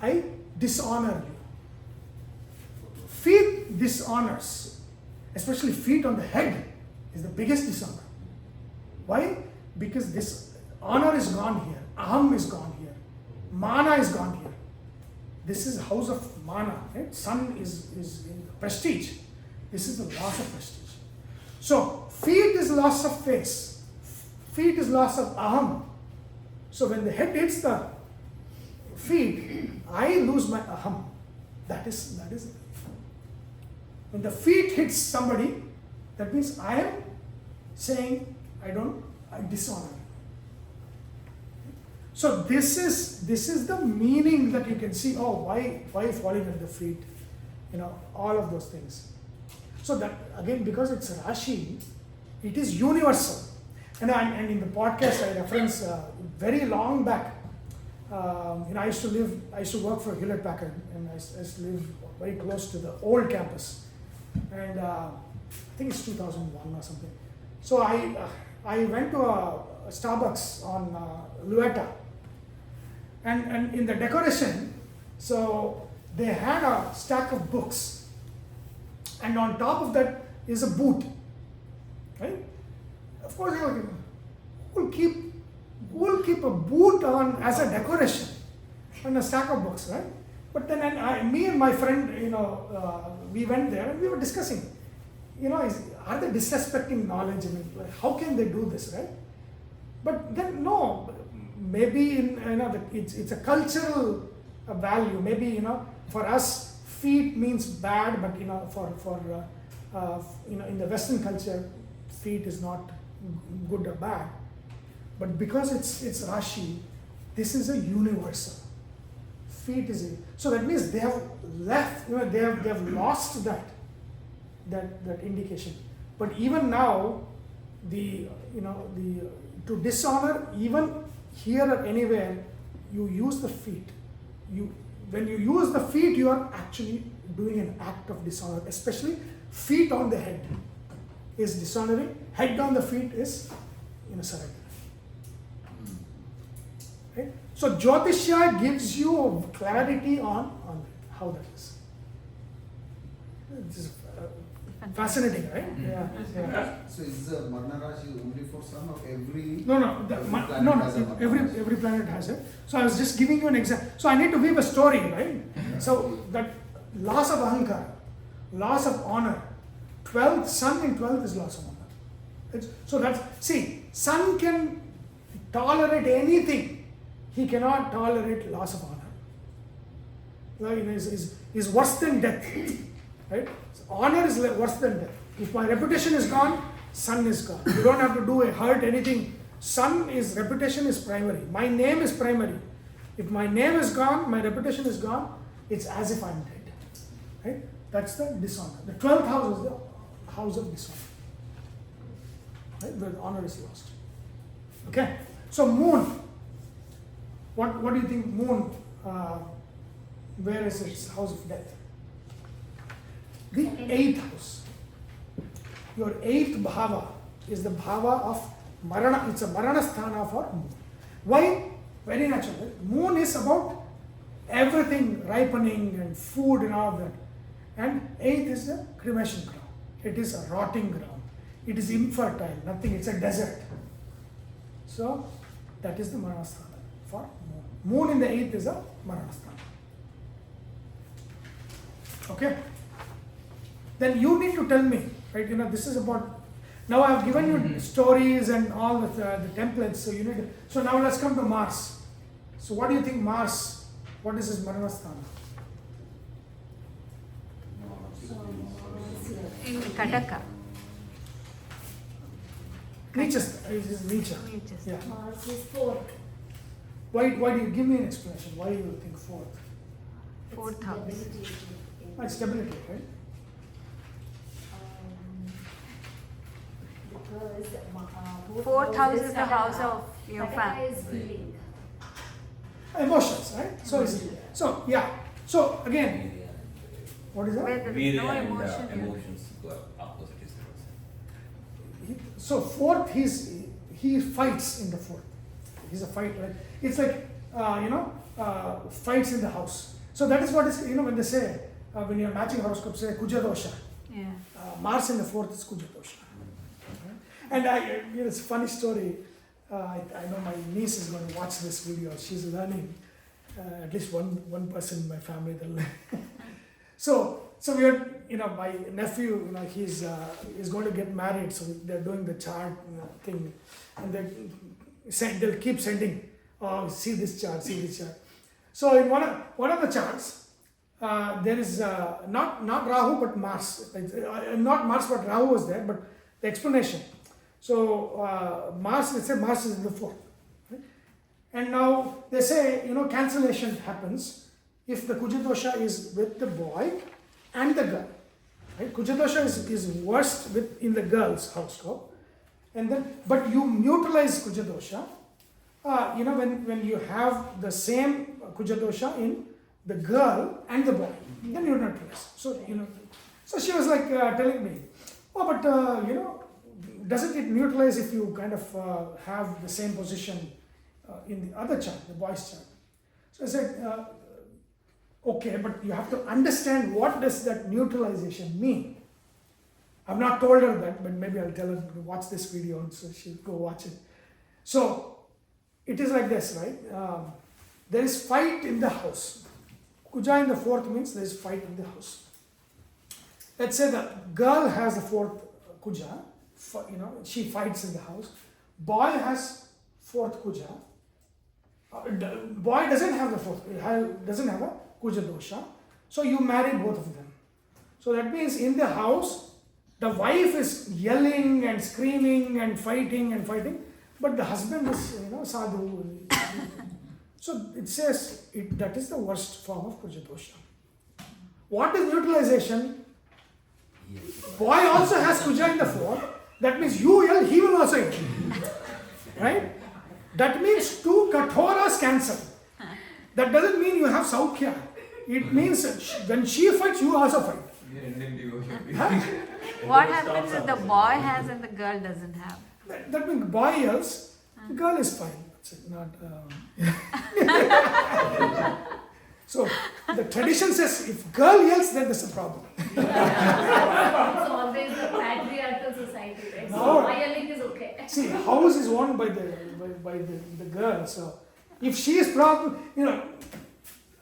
[SPEAKER 1] I dishonor you. Feet dishonors, especially feet on the head, is the biggest dishonor. Why? Because this honor is gone here, aham is gone here, mana is gone here. This is house of mana, right? Sun is in prestige. This is the loss of prestige. So feet is loss of face, feet is loss of aham. So when the head hits the feet, I lose my aham. That is it. When the feet hits somebody, that means I am saying I dishonor. So this is the meaning that you can see. Oh, why falling at the feet? All of those things. So that again, because it's Rashi, it is universal. And in the podcast I reference very long back. I used to work for Hewlett Packard, and I used to live very close to the old campus. And I think it's 2001 or something. So I went to a Starbucks on Luetta, and in the decoration, so they had a stack of books, and on top of that is a boot, right? Of course, who will keep a boot on as a decoration on a stack of books, right? But then me and my friend, we went there and we were discussing, are they disrespecting knowledge? How can they do this, right? But then no, maybe it's a cultural value. Maybe for us, feet means bad, but in the Western culture, feet is not good or bad. But because it's Rashi, this is a universal. Feet is a, so that means they have left, they have lost that indication. But even now, to dishonor, even here or anywhere, you use the feet. When you use the feet, you are actually doing an act of dishonor, especially feet on the head is dishonoring, head on the feet is surrender. Right? So Jyothishya gives you clarity on how that is. This is fascinating, right? Yeah.
[SPEAKER 3] So is the Marna Rashi only for sun or every?
[SPEAKER 1] No.
[SPEAKER 3] Every planet has a Marna Rashi?
[SPEAKER 1] Every planet has it. So I was just giving you an example. So I need to weave a story, right? So that loss of ahankara, loss of honor, 12th, sun in 12th is loss of honor. So that's, see, sun can tolerate anything. He cannot tolerate loss of honor. Is worse than death, right? So honor is worse than death. If my reputation is gone, sun is gone. You don't have to hurt anything. Reputation is primary. My name is primary. If my name is gone, my reputation is gone, it's as if I'm dead. Right? That's the dishonor. The 12th house is the house of dishonor. Right? Where the honor is lost. Okay? So moon. What do you think moon, where is its house of death? The 8th house. Your 8th bhava is the bhava of marana. It's a marana sthana for moon. Why? Very natural. Moon is about everything ripening and food and all that. And 8th is a cremation ground. It is a rotting ground. It is infertile, nothing, it's a desert. So that is the marana sthana for moon. Moon in the 8th is a marana sthana. Okay? Then you need to tell me, right? This is about. Now I have given you stories and all the templates. So you need to. So now let's come to Mars. So what do you think Mars? What is his marana sthana?
[SPEAKER 5] In Kataka.
[SPEAKER 1] Nietzsche's. Is Nietzsche.
[SPEAKER 5] Nietzsche's.
[SPEAKER 1] Yeah.
[SPEAKER 6] Mars is 4th.
[SPEAKER 1] Why do you give me an explanation? Why you think 4th?
[SPEAKER 5] 4th house.
[SPEAKER 1] It's stability, right?
[SPEAKER 6] Because
[SPEAKER 5] 4th house is the house of your
[SPEAKER 6] Kataka
[SPEAKER 5] family.
[SPEAKER 6] is healing.
[SPEAKER 1] Emotions, right? So yeah. So again, what is that?
[SPEAKER 5] Where there is
[SPEAKER 2] Virya
[SPEAKER 5] no
[SPEAKER 2] and
[SPEAKER 5] emotion.
[SPEAKER 2] emotions go opposite each other.
[SPEAKER 1] So 4th, he fights in the 4th. He's a fighter. Right? It's like fights in the house. So that is what is when they say when you're matching horoscope, say Kuja dosha.
[SPEAKER 5] Yeah.
[SPEAKER 1] Mars in the 4th is Kuja dosha. And it's a funny story. I know my niece is going to watch this video. She's learning. At least one person in my family will learn. So we are, my nephew, he's going to get married. So they're doing the chart thing, and they'll keep sending. Oh, see this chart, see this chart. So in one of the charts, there is not Rahu but Mars. Not Mars but Rahu was there, but the explanation. So Mars, let's say Mars is in the 4th. Right? And now they say, cancellation happens if the Kuja dosha is with the boy and the girl. Right? Kuja dosha is worst in the girl's horoscope. But you neutralize Kuja dosha, when you have the same Kuja dosha in the girl and the boy, then you neutralize. So she was like telling me, doesn't it neutralize if you kind of have the same position in the other chart, the boy's chart? So I said, okay, but you have to understand what does that neutralization mean. I've not told her that, but maybe I'll tell her to watch this video, and so she'll go watch it. So it is like this, right? There is fight in the house. Kuja in the 4th means there is fight in the house. Let's say the girl has the 4th Kuja. She fights in the house. Boy has 4th Kuja. Boy doesn't have the 4th, doesn't have a Kuja dosha. So you marry both of them. So that means in the house, the wife is yelling and screaming and fighting, but the husband is, sadhu. So it says that is the worst form of Kujadosha. What is neutralization? Boy also has Kuja in the fourth. That means you yell, he will also yell. Right? That means two Kathoras cancel. That doesn't mean you have Saukya. It means when she fights, you also fight.
[SPEAKER 5] What happens if the boy has and the girl doesn't have?
[SPEAKER 1] That means boy yells, the girl is fine. It's not. So the tradition says if girl yells, then there's a problem.
[SPEAKER 6] It's always the patriarchal society, right?
[SPEAKER 1] No.
[SPEAKER 6] So my yelling is okay.
[SPEAKER 1] See, house is owned by the girl. So if she is problem,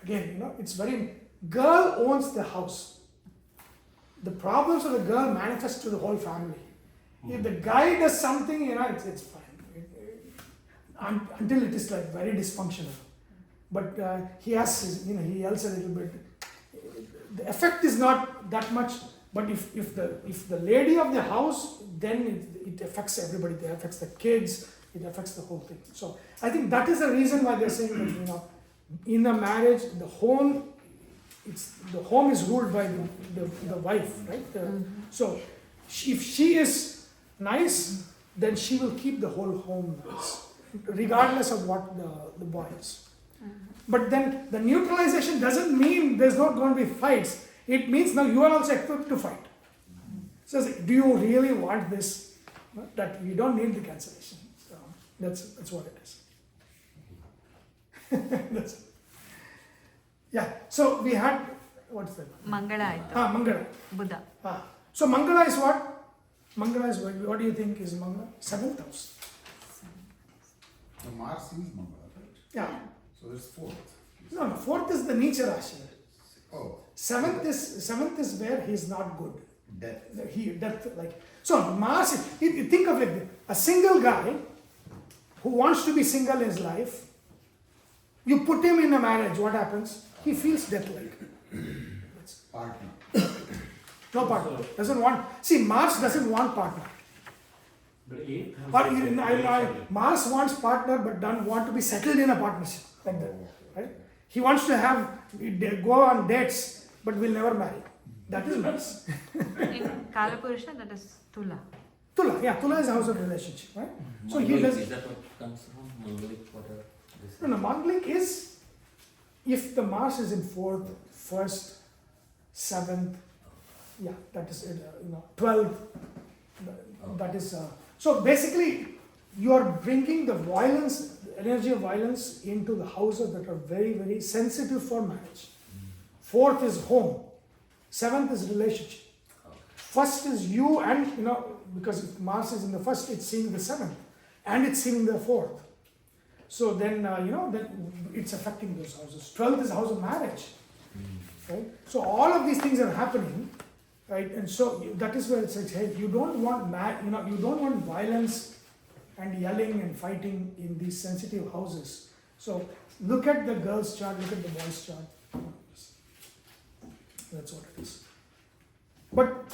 [SPEAKER 1] again, it's very. Girl owns the house. The problems of the girl manifest to the whole family. If the guy does something, it's fine. Until it is like very dysfunctional. But he has, he yells a little bit. The effect is not that much. But if the lady of the house, then it affects everybody. It affects the kids. It affects the whole thing. So I think that is the reason why they're saying that in a marriage, the home is ruled by the wife, right? So if she is nice, then she will keep the whole home nice, regardless of what the boy is. But then the neutralization doesn't mean there's not going to be fights. It means now you are also equipped to fight. So do you really want this? That you don't need the cancellation. So that's what it is. Yeah. So we had what's that?
[SPEAKER 5] Mangala aitu.
[SPEAKER 1] Mangala.
[SPEAKER 5] Buddha.
[SPEAKER 1] So Mangala is what? Mangala is what do you think is Mangala? 7th house.
[SPEAKER 3] So Mars is Mangala, right?
[SPEAKER 1] Yeah.
[SPEAKER 3] So there's 4th.
[SPEAKER 1] No, 4th is the Nicha Rashi.
[SPEAKER 3] Oh.
[SPEAKER 1] 7th is where he is not good.
[SPEAKER 3] Death.
[SPEAKER 1] Death, like so Mars. You think of like a single guy who wants to be single in his life. You put him in a marriage. What happens? He feels death-like.
[SPEAKER 3] Partner.
[SPEAKER 1] No partner. Doesn't want. See, Mars doesn't want partner.
[SPEAKER 7] But 8th
[SPEAKER 1] Or Mars wants partner, but doesn't want to be settled in a partnership like that. Right? He wants to go on dates, but will never marry. That is Mars.
[SPEAKER 5] In Kalapurusha, that is Tula.
[SPEAKER 1] Tula is the house of relationship, right? So he
[SPEAKER 2] Mangalik,
[SPEAKER 1] does.
[SPEAKER 2] is that what comes from? Mangalik, whatever.
[SPEAKER 1] No, Mangalik is if the Mars is in 4th, 1st, 7th, that is 12th. That is so basically you are bringing the violence, the energy of violence into the houses that are very, very sensitive for marriage. 4th is home, 7th is relationship. 1st is you and because if Mars is in the 1st, it's seeing the 7th and it's seeing the 4th. So then, then it's affecting those houses. 12th is house of marriage, right? So all of these things are happening, right? And so that is where it says, hey, you don't want you don't want violence and yelling and fighting in these sensitive houses. So look at the girl's chart, look at the boy's chart. That's what it is. But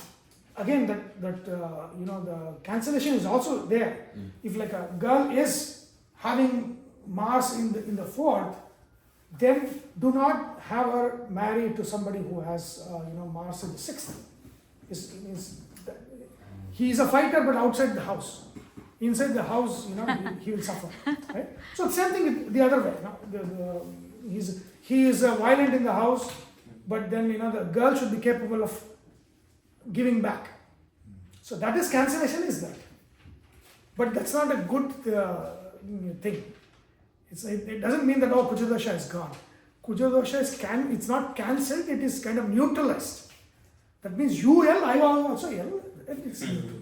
[SPEAKER 1] again, the cancellation is also there. If like a girl is having Mars in the 4th, then do not have her married to somebody who has Mars in the 6th. He is a fighter, but outside the house. Inside the house, he will suffer. Right? So same thing the other way. He is violent in the house, but then the girl should be capable of giving back. So that is cancellation, is that? But that's not a good thing. It doesn't mean that Kujadosha is gone. Kujadosha it's not cancelled, it is kind of neutralized. That means you yell, I will also yell. It's neutral.